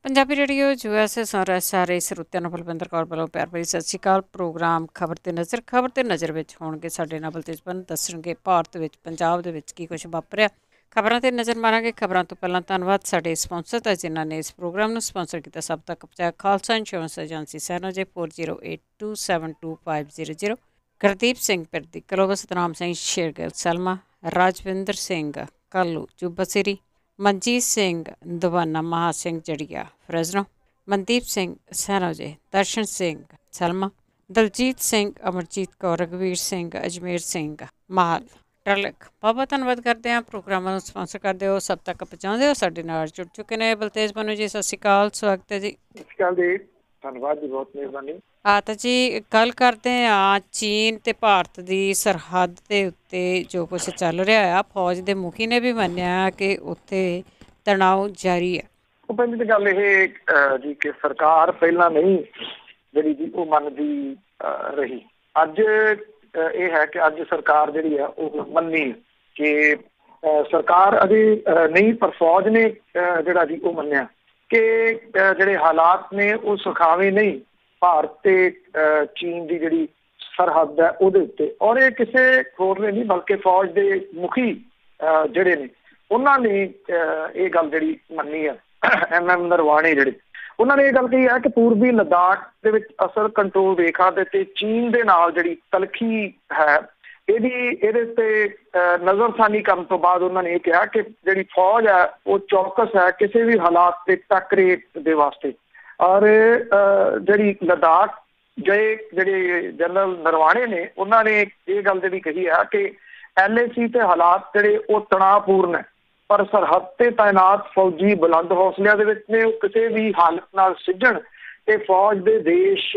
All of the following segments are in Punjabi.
ਪੰਜਾਬੀ ਰੇਡੀਓ ਯੂਐਸਏ ਸਾਰੇ ਸਰੋਤਿਆਂ ਨੂੰ ਬਲਵਿੰਦਰ ਕੌਰ ਵੱਲੋਂ ਪਿਆਰ ਭਰੀ ਸਤਿ ਸ਼੍ਰੀ ਅਕਾਲ। ਪ੍ਰੋਗਰਾਮ ਖਬਰ ਤੇ ਨਜ਼ਰ ਵਿੱਚ ਹੋਣਗੇ ਸਾਡੇ ਨਾਲ ਬਲਤੇਜਬਨ ਦੱਸਣਗੇ ਭਾਰਤ ਵਿੱਚ ਪੰਜਾਬ ਦੇ ਵਿੱਚ ਕੀ ਕੁਝ ਵਾਪਰਿਆ। ਖਬਰਾਂ ਤੇ ਨਜ਼ਰ ਮਾਰਾਂਗੇ। ਖਬਰਾਂ ਤੋਂ ਪਹਿਲਾਂ ਧੰਨਵਾਦ ਸਾਡੇ ਸਪਾਂਸਰ ਦਾ ਜਿਨ੍ਹਾਂ ਨੇ ਇਸ ਪ੍ਰੋਗਰਾਮ ਨੂੰ ਸਪਾਂਸਰ ਕੀਤਾ। ਸਭ ਤੱਕ ਪਹੁੰਚਾਇਆ ਖਾਲਸਾ ਇੰਸ਼ੋਰੈਂਸ ਏਜੰਸੀ ਸੈਨੋਜੇ 4082725000। ਗੁਰਦੀਪ ਸਿੰਘ ਪਿਰਦੀ ਕਲੋਵ ਸਤਨਾਮ ਸਿੰਘ ਸ਼ੇਰਗਿੱਲ ਸਲਮਾ ਰਾਜਵਿੰਦਰ ਸਿੰਘ ਕਾਲੂ ਜੁਬਸਰੀ ਮਨਜੀਤ ਸਿੰਘ ਦਵਾਨਾ ਮਹਾ ਸਿੰਘ ਜੜੀਆ ਫਰਜ਼ਨੋ ਮਨਦੀਪ ਸਿੰਘ ਸੈਨੋਜੇ ਦਰਸ਼ਨ ਸਿੰਘ ਸਲਮਾ ਦਲਜੀਤ ਸਿੰਘ ਅਮਰਜੀਤ ਕੌਰ ਰਘਵੀਰ ਸਿੰਘ ਅਜਮੇਰ ਸਿੰਘ ਮਾਹਲ ਟਰਲਿਕ। ਬਹੁਤ ਧੰਨਵਾਦ ਕਰਦੇ ਹਾਂ। ਪ੍ਰੋਗਰਾਮਾਂ ਨੂੰ ਸਪਾਂਸਰ ਕਰਦੇ ਹੋ, ਸਭ ਤੱਕ ਪਹੁੰਚਾਉਂਦੇ ਹੋ। ਸਾਡੇ ਨਾਲ ਜੁੜ ਚੁੱਕੇ ਨੇ ਬਲਤੇਜ ਬਨੂ ਜੀ। ਸਤਿ ਸ਼੍ਰੀ ਅਕਾਲ, ਸਵਾਗਤ ਹੈ ਜੀ। ਸਤਿ ਸ਼੍ਰੀ ਅਕਾਲ ਜੀ, ਧੰਨਵਾਦ ਜੀ, ਬਹੁਤ ਮਿਹਰਬਾਨੀ। ਤਾਂ ਜੀ ਗੱਲ ਕਰਦੇ ਹਾਂ ਚੀਨ ਅਤੇ ਭਾਰਤ ਦੀ ਸਰਹੱਦ ਦੇ ਉੱਤੇ ਜੋ ਕੁਛ ਚੱਲ ਰਿਹਾ ਆ। ਫੌਜ ਦੇ ਮੁਖੀ ਨੇ ਵੀ ਮੰਨਿਆ ਕਿ ਉੱਥੇ ਤਣਾਅ ਜਾਰੀ ਹੈ। ਉਹ ਪਹਿਲੀ ਤਾਂ ਗੱਲ ਇਹ ਜੀ ਕਿ ਸਰਕਾਰ ਪਹਿਲਾਂ ਨਹੀਂ ਜਿਹੜੀ ਜੀ ਉਹ ਮੰਨਦੀ ਰਹੀ। ਅੱਜ ਇਹ ਹੈ ਕਿ ਅੱਜ ਸਰਕਾਰ ਜਿਹੜੀ ਆ ਉਹ ਮੰਨੀ ਕਿ ਸਰਕਾਰ ਅਜੇ ਨਹੀਂ, ਪਰ ਫੌਜ ਨੇ ਜਿਹੜਾ ਜੀ ਉਹ ਮੰਨਿਆ ਕਿ ਜਿਹੜੇ ਹਾਲਾਤ ਨੇ ਉਹ ਸੁਖਾਵੇਂ ਨਹੀਂ ਭਾਰਤ ਤੇ ਚੀਨ ਦੀ ਜਿਹੜੀ ਸਰਹੱਦ ਹੈ ਉਹਦੇ ਉੱਤੇ। ਔਰ ਇਹ ਕਿਸੇ ਹੋਰ ਨੇ ਨਹੀਂ ਬਲਕਿ ਫੌਜ ਦੇ ਮੁਖੀ ਜਿਹੜੇ ਨੇ ਉਹਨਾਂ ਨੇ ਇਹ ਗੱਲ ਜਿਹੜੀ ਮੰਨੀ ਹੈ। MM ਨਰਵਾਣੇ ਜਿਹੜੇ ਉਹਨਾਂ ਨੇ ਇਹ ਗੱਲ ਕਹੀ ਹੈ ਕਿ ਪੂਰਬੀ ਲੱਦਾਖ ਦੇ ਵਿੱਚ ਅਸਲ ਕੰਟਰੋਲ ਰੇਖਾ ਦੇ ਤੇ ਚੀਨ ਦੇ ਨਾਲ ਜਿਹੜੀ ਤਲਖੀ ਹੈ ਇਹਦੇ ਉੱਤੇ ਨਜ਼ਰਸਾਨੀ ਕਰਨ ਤੋਂ ਬਾਅਦ ਉਹਨਾਂ ਨੇ ਇਹ ਕਿਹਾ ਕਿ ਜਿਹੜੀ ਫੌਜ ਹੈ ਉਹ ਚੌਕਸ ਹੈ ਕਿਸੇ ਵੀ ਹਾਲਾਤ ਤੇ ਟੱਕਰੇ ਦੇ ਵਾਸਤੇ। ਔਰ ਜਿਹੜੀ ਲੱਦਾਖ ਗਏ ਜਿਹੜੇ ਜਨਰਲ ਨਰਵਾਣੇ ਨੇ ਉਹਨਾਂ ਨੇ ਇਹ ਗੱਲ ਜਿਹੜੀ ਕਹੀ ਹੈ ਕਿ LAC ਤੇ ਹਾਲਾਤ ਜਿਹੜੇ ਉਹ ਤਣਾਅਪੂਰਨ ਹੈ, ਪਰ ਸਰਹੱਦ ਤੇ ਤਾਇਨਾਤ ਫੌਜੀ ਬੁਲੰਦ ਹੌਸਲਿਆਂ ਦੇ ਵਿੱਚ ਨੇ, ਉਹ ਕਿਸੇ ਵੀ ਹਾਲਤ ਨਾਲ ਸਿੱਝਣ ਤੇ ਫੌਜ ਦੇ ਦੇਸ਼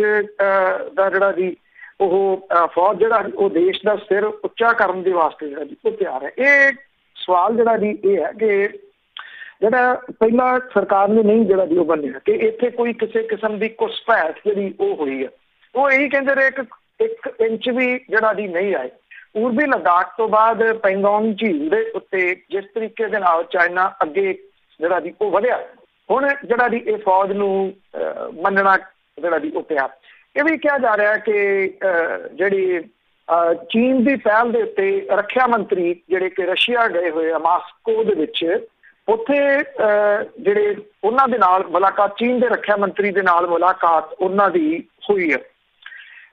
ਦਾ ਜਿਹੜਾ ਜੀ ਉਹ ਫੌਜ ਜਿਹੜਾ ਉਹ ਦੇਸ਼ ਦਾ ਸਿਰ ਉੱਚਾ ਕਰਨ ਦੇ ਵਾਸਤੇ ਜਿਹੜਾ ਜੀ ਉਹ ਤਿਆਰ ਹੈ। ਇਹ ਸਵਾਲ ਜਿਹੜਾ ਜੀ ਇਹ ਹੈ ਕਿ ਜਿਹੜਾ ਪਹਿਲਾਂ ਸਰਕਾਰ ਨੇ ਨਹੀਂ ਜਿਹੜਾ ਜੀ ਉਹ ਬੰਨਿਆ ਕਿ ਇੱਥੇ ਕੋਈ ਕਿਸੇ ਕਿਸਮ ਦੀ ਘੁਸਪੈਠ ਜਿਹੜੀ ਉਹ ਹੋਈ ਹੈ। ਉਹ ਇਹੀ ਕਹਿੰਦੇ ਰਹੇ ਕਿ 1 ਇੰਚ ਵੀ ਜਿਹੜਾ ਜੀ ਨਹੀਂ ਆਏ। ਪੂਰਬੀ ਲੱਦਾਖ ਤੋਂ ਬਾਅਦ ਪੈਂਗੋਂਗ ਝੀਲ ਦੇ ਉੱਤੇ ਜਿਸ ਤਰੀਕੇ ਦੇ ਨਾਲ ਚਾਈਨਾ ਅੱਗੇ ਜਿਹੜਾ ਜੀ ਉਹ ਵਧਿਆ, ਹੁਣ ਜਿਹੜਾ ਜੀ ਇਹ ਫੌਜ ਨੂੰ ਮੰਨਣਾ ਜਿਹੜਾ ਜੀ ਉਹ ਪਿਆ। ਇਹ ਵੀ ਕਿਹਾ ਜਾ ਰਿਹਾ ਕਿ ਜਿਹੜੀ ਚੀਨ ਦੀ ਪਹਿਲ ਦੇ ਉੱਤੇ ਰੱਖਿਆ ਮੰਤਰੀ ਜਿਹੜੇ ਕਿ ਰਸ਼ੀਆ ਗਏ ਹੋਏ ਆ ਮਾਸਕੋ ਦੇ ਵਿੱਚ, ਉੱਥੇ ਜਿਹੜੇ ਉਹਨਾਂ ਦੇ ਨਾਲ ਮੁਲਾਕਾਤ, ਚੀਨ ਦੇ ਰੱਖਿਆ ਮੰਤਰੀ ਦੇ ਨਾਲ ਮੁਲਾਕਾਤ ਉਹਨਾਂ ਦੀ ਹੋਈ ਹੈ।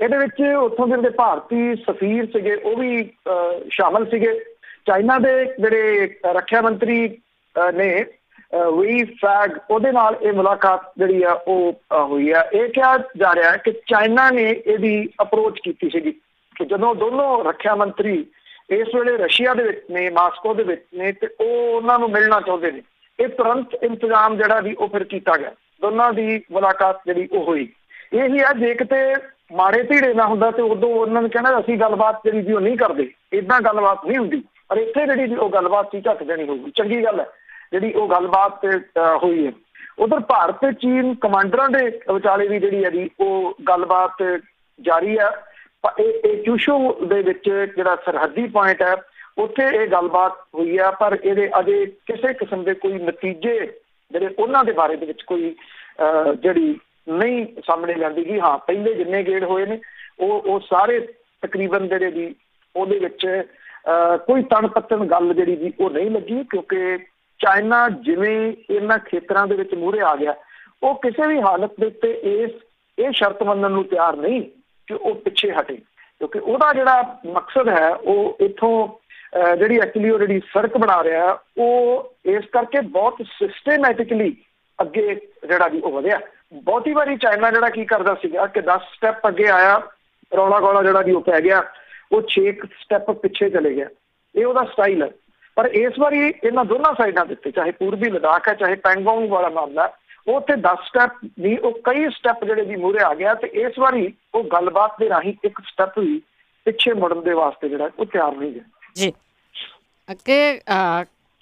ਇਹਦੇ ਵਿੱਚ ਉੱਥੋਂ ਦੇ ਜਿਹੜੇ ਭਾਰਤੀ ਸਫੀਰ ਸੀਗੇ ਉਹ ਵੀ ਸ਼ਾਮਲ ਸੀਗੇ। ਚਾਈਨਾ ਦੇ ਜਿਹੜੇ ਰੱਖਿਆ ਮੰਤਰੀ ਨੇ ਵੀ ਫੈਗ ਉਹਦੇ ਨਾਲ ਇਹ ਮੁਲਾਕਾਤ ਜਿਹੜੀ ਆ ਉਹ ਹੋਈ ਆ। ਇਹ ਕਿਹਾ ਜਾ ਰਿਹਾ ਹੈ ਕਿ ਚਾਈਨਾ ਨੇ ਇਹਦੀ ਅਪਰੋਚ ਕੀਤੀ ਸੀਗੀ ਕਿ ਜਦੋਂ ਦੋਨੋਂ ਰੱਖਿਆ ਮੰਤਰੀ ਇਸ ਵੇਲੇ ਰਸ਼ੀਆ ਦੇ ਵਿੱਚ ਨੇ, ਮਾਸਕੋ ਦੇ ਵਿੱਚ ਨੇ, ਤੇ ਉਹ ਉਹਨਾਂ ਨੂੰ ਮਿਲਣਾ ਚਾਹੁੰਦੇ ਨੇ, ਇਹ ਤੁਰੰਤ ਇੰਤਜ਼ਾਮ ਜਿਹੜਾ ਵੀ ਉਹ ਫਿਰ ਕੀਤਾ ਗਿਆ। ਦੋਨਾਂ ਦੀ ਮੁਲਾਕਾਤ ਜਿਹੜੀ ਉਹ ਹੋਈ। ਇਹੀ ਆ ਜੇ ਕਿਤੇ ਮਾੜੇ ਧੀੜੇ ਨਾ ਹੁੰਦਾ ਤੇ ਉਦੋਂ ਉਹਨਾਂ ਨੇ ਕਹਿਣਾ ਅਸੀਂ ਗੱਲਬਾਤ ਜਿਹੜੀ ਜੀ ਉਹ ਨਹੀਂ ਕਰਦੇ, ਏਦਾਂ ਗੱਲਬਾਤ ਨਹੀਂ ਹੁੰਦੀ। ਪਰ ਇੱਥੇ ਜਿਹੜੀ ਜੀ ਉਹ ਗੱਲਬਾਤ ਸੀ ਝੱਕ ਦੇਣੀ ਹੋਊਗੀ। ਚੰਗੀ ਗੱਲ ਹੈ ਜਿਹੜੀ ਉਹ ਗੱਲਬਾਤ ਹੋਈ ਹੈ। ਉਧਰ ਭਾਰਤ ਤੇ ਚੀਨ ਕਮਾਂਡਰਾਂ ਦੇ ਵਿਚਾਲੇ ਵੀ ਜਿਹੜੀ ਹੈ ਜੀ ਉਹ ਗੱਲਬਾਤ ਜਾਰੀ ਹੈ। ਇਹ ਚੂਸ਼ੂ ਦੇ ਵਿੱਚ ਜਿਹੜਾ ਸਰਹੱਦੀ ਪੁਆਇੰਟ ਹੈ ਉੱਥੇ ਇਹ ਗੱਲਬਾਤ ਹੋਈ ਹੈ, ਪਰ ਇਹਦੇ ਅਜੇ ਕਿਸੇ ਕਿਸਮ ਦੇ ਕੋਈ ਨਤੀਜੇ ਜਿਹੜੇ ਉਹਨਾਂ ਦੇ ਬਾਰੇ ਦੇ ਵਿੱਚ ਕੋਈ ਜਿਹੜੀ ਨਹੀਂ ਸਾਹਮਣੇ ਲਿਆਂਦੀ ਗਈ। ਹਾਂ, ਪਹਿਲੇ ਜਿੰਨੇ ਗੇੜ ਹੋਏ ਨੇ ਉਹ ਸਾਰੇ ਤਕਰੀਬਨ ਜਿਹੜੇ ਜੀ ਉਹਦੇ ਵਿੱਚ ਕੋਈ ਤਣ ਪੱਤਣ ਗੱਲ ਜਿਹੜੀ ਜੀ ਉਹ ਨਹੀਂ ਲੱਗੀ, ਕਿਉਂਕਿ ਚਾਈਨਾ ਜਿਵੇਂ ਇਹਨਾਂ ਖੇਤਰਾਂ ਦੇ ਵਿੱਚ ਮੂਹਰੇ ਆ ਗਿਆ, ਉਹ ਕਿਸੇ ਵੀ ਹਾਲਤ ਦੇ ਉੱਤੇ ਇਹ ਸ਼ਰਤ ਮੰਨਣ ਨੂੰ ਤਿਆਰ ਨਹੀਂ ਕਿ ਉਹ ਪਿੱਛੇ ਹਟੇ, ਕਿਉਂਕਿ ਉਹਦਾ ਜਿਹੜਾ ਮਕਸਦ ਹੈ ਉਹ ਇੱਥੋਂ ਜਿਹੜੀ ਐਕਚੁਅਲੀ ਉਹ ਜਿਹੜੀ ਸੜਕ ਬਣਾ ਰਿਹਾ ਉਹ ਇਸ ਕਰਕੇ ਬਹੁਤ ਸਿਸਟੇਮੈਟਿਕਲੀ ਅੱਗੇ ਜਿਹੜਾ ਜੀ ਉਹ ਵਧਿਆ। ਬਹੁਤੀ ਵਾਰੀ ਚਾਈਨਾ ਜਿਹੜਾ ਕੀ ਕਰਦਾ ਸੀਗਾ ਕਿ 10 ਸਟੈਪ ਅੱਗੇ ਆਇਆ, ਰੌਲਾ ਗੌਲਾ ਜਿਹੜਾ ਜੀ ਉਹ ਪੈ ਗਿਆ, ਉਹ 6 ਸਟੈਪ ਪਿੱਛੇ ਚਲੇ ਗਿਆ। ਇਹ ਉਹਦਾ ਸਟਾਈਲ ਹੈ। ਪਰ ਇਸ ਵਾਰੀ ਇਹਨਾਂ ਦੋਨਾਂ ਸਾਈਡਾਂ ਦੇ ਉੱਤੇ, ਚਾਹੇ ਪੂਰਬੀ ਲੱਦਾਖ ਹੈ ਚਾਹੇ ਪੈਂਗੋਂਗ ਵਾਲਾ ਮਾਮਲਾ, ਉਹ ਉੱਥੇ 10 ਸਟੈਪ ਨਹੀਂ ਉਹ ਕਈ ਸਟੈਪ ਜਿਹੜੇ ਵੀ ਮੂਹਰੇ ਆ ਗਿਆ। ਤੇ ਇਸ ਵਾਰੀ ਉਹ ਗੱਲਬਾਤ ਦੇ ਰਾਹੀਂ 1 ਸਟੈਪ ਵੀ ਪਿੱਛੇ ਮੁੜਨ ਦੇ ਵਾਸਤੇ ਜਿਹੜਾ ਉਹ ਤਿਆਰ ਨਹੀਂ ਹੈ ਜੀ। ਅੱਗੇ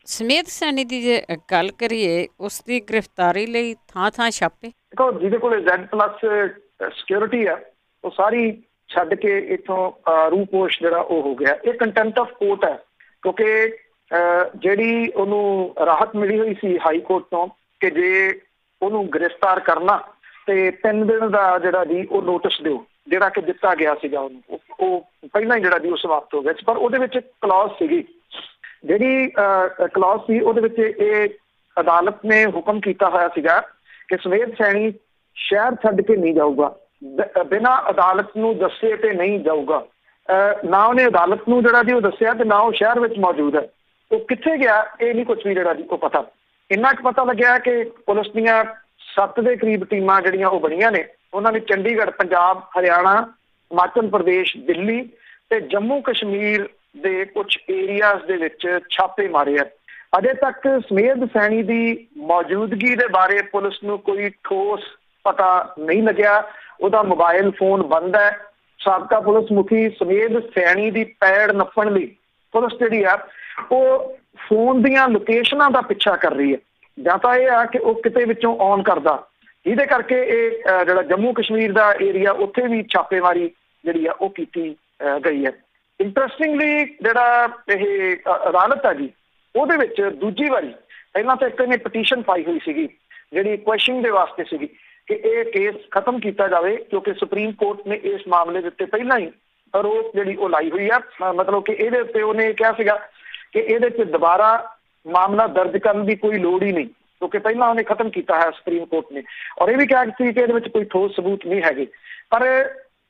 ਸਮੇਤ ਸੈਣੀ ਦੀ ਜੇ ਗੱਲ ਕਰੀਏ, ਉਸ ਦੀ ਗ੍ਰਿਫਤਾਰੀ ਲਈ ਥਾਂ ਛਾਪੇ। ਦੇਖੋ, ਜਿਹਦੇ ਕੋਲ Z+ ਸਿਕਿਉਰਿਟੀ ਆ ਉਹ ਸਾਰੀ ਛੱਡ ਕੇ ਇੱਥੋਂ ਰੂਪੋਸ਼ ਜਿਹੜਾ ਉਹ ਹੋ ਗਿਆ। ਇਹ ਕੰਟੈਂਪਟ ਆਫ ਕੋਰਟ ਹੈ, ਕਿਉਂਕਿ ਜਿਹੜੀ ਉਹਨੂੰ ਰਾਹਤ ਮਿਲੀ ਹੋਈ ਸੀ ਹਾਈ ਕੋਰਟ ਤੋਂ ਕਿ ਜੇ ਉਹਨੂੰ ਗ੍ਰਿਫਤਾਰ ਕਰਨਾ ਤੇ 3 ਦਿਨ ਦਾ ਜਿਹੜਾ ਜੀ ਉਹ ਨੋਟਿਸ ਦਿਓ, ਜਿਹੜਾ ਕਿ ਦਿੱਤਾ ਗਿਆ ਸੀਗਾ ਉਹਨੂੰ, ਉਹ ਪਹਿਲਾਂ ਹੀ ਜਿਹੜਾ ਜੀ ਉਹ ਸਮਾਪਤ ਹੋ ਗਿਆ ਸੀ। ਪਰ ਉਹਦੇ ਵਿੱਚ ਕਲੌਜ਼ ਸੀਗੀ, ਜਿਹੜੀ ਕਲੌਜ਼ ਸੀ ਉਹਦੇ ਵਿੱਚ ਇਹ ਅਦਾਲਤ ਨੇ ਹੁਕਮ ਕੀਤਾ ਹੋਇਆ ਸੀਗਾ ਕਿ ਸਮੇਧ ਸੈਣੀ ਸ਼ਹਿਰ ਛੱਡ ਕੇ ਨਹੀਂ ਜਾਊਗਾ, ਬਿਨਾਂ ਅਦਾਲਤ ਨੂੰ ਦੱਸੇ ਤੇ ਨਹੀਂ ਜਾਊਗਾ। ਨਾ ਉਹਨੇ ਅਦਾਲਤ ਨੂੰ ਜਿਹੜਾ ਜੀ ਉਹ ਦੱਸਿਆ ਤੇ ਨਾ ਉਹ ਸ਼ਹਿਰ ਵਿੱਚ ਮੌਜੂਦ ਹੈ। ਉਹ ਕਿੱਥੇ ਗਿਆ ਇਹ ਨਹੀਂ ਕੁਝ ਵੀ ਜਿਹੜਾ ਜੀ ਉਹ ਪਤਾ। ਇੰਨਾ ਕੁ ਪਤਾ ਲੱਗਿਆ ਕਿ ਪੁਲਿਸ ਦੀਆਂ 7 ਦੇ ਕਰੀਬ ਟੀਮਾਂ ਜਿਹੜੀਆਂ ਉਹ ਬਣੀਆਂ ਨੇ, ਉਹਨਾਂ ਨੇ ਚੰਡੀਗੜ੍ਹ, ਪੰਜਾਬ, ਹਰਿਆਣਾ, ਹਿਮਾਚਲ ਪ੍ਰਦੇਸ਼, ਦਿੱਲੀ ਤੇ ਜੰਮੂ ਕਸ਼ਮੀਰ ਦੇ ਕੁਝ ਏਰੀਆਜ਼ ਦੇ ਵਿੱਚ ਛਾਪੇ ਮਾਰੇ ਆ। ਅਜੇ ਤੱਕ ਸਮੇਧ ਸੈਣੀ ਦੀ ਮੌਜੂਦਗੀ ਦੇ ਬਾਰੇ ਪੁਲਿਸ ਨੂੰ ਕੋਈ ਠੋਸ ਪਤਾ ਨਹੀਂ ਲੱਗਿਆ। ਉਹਦਾ ਮੋਬਾਈਲ ਫੋਨ ਬੰਦ ਹੈ। ਸਾਬਕਾ ਪੁਲਿਸ ਮੁਖੀ ਸਮੇਧ ਸੈਣੀ ਦੀ ਪੈੜ ਨੱਪਣ ਲਈ ਪੁਲਿਸ ਜਿਹੜੀ ਆ ਉਹ ਫੋਨ ਦੀਆਂ ਲੋਕੇਸ਼ਨਾਂ ਦਾ ਪਿੱਛਾ ਕਰ ਰਹੀ ਹੈ। ਜਾਂ ਤਾਂ ਇਹ ਆ ਕਿ ਉਹ ਕਿਤੇ ਵਿੱਚੋਂ ਔਨ ਕਰਦਾ, ਜਿਹਦੇ ਕਰਕੇ ਇਹ ਜਿਹੜਾ ਜੰਮੂ ਕਸ਼ਮੀਰ ਦਾ ਏਰੀਆ ਉੱਥੇ ਵੀ ਛਾਪੇਮਾਰੀ ਜਿਹੜੀ ਆ ਉਹ ਕੀਤੀ ਗਈ ਹੈ। ਇੰਟਰਸਟਿੰਗਲੀ ਜਿਹੜਾ ਇਹ ਅਦਾਲਤ ਹੈ ਜੀ, ਉਹਦੇ ਵਿੱਚ ਦੂਜੀ ਵਾਰੀ, ਪਹਿਲਾਂ ਤਾਂ ਇੱਕ ਇਹਨੇ ਪਟੀਸ਼ਨ ਪਾਈ ਹੋਈ ਸੀਗੀ ਜਿਹੜੀ ਕੁਐਸ਼ਨਿੰਗ ਦੇ ਵਾਸਤੇ ਸੀਗੀ ਕਿ ਇਹ ਕੇਸ ਖਤਮ ਕੀਤਾ ਜਾਵੇ, ਕਿਉਂਕਿ ਸੁਪਰੀਮ ਕੋਰਟ ਨੇ ਇਸ ਮਾਮਲੇ ਦੇ ਉੱਤੇ ਪਹਿਲਾਂ ਹੀ ਰੋਕ ਜਿਹੜੀ ਉਹ ਲਾਈ ਹੋਈ ਆ। ਮਤਲਬ ਕਿ ਇਹਦੇ ਉੱਤੇ ਉਹਨੇ ਕਿਹਾ ਸੀਗਾ ਕਿ ਇਹਦੇ 'ਚ ਦੁਬਾਰਾ ਮਾਮਲਾ ਦਰਜ ਕਰਨ ਦੀ ਕੋਈ ਲੋੜ ਹੀ ਨਹੀਂ, ਕਿਉਂਕਿ ਪਹਿਲਾਂ ਉਹਨੇ ਖਤਮ ਕੀਤਾ ਹੈ ਸੁਪਰੀਮ ਕੋਰਟ ਨੇ। ਔਰ ਇਹ ਵੀ ਕਿਹਾ ਸੀ ਕਿ ਇਹਦੇ ਵਿੱਚ ਕੋਈ ਠੋਸ ਸਬੂਤ ਨਹੀਂ ਹੈਗੇ। ਪਰ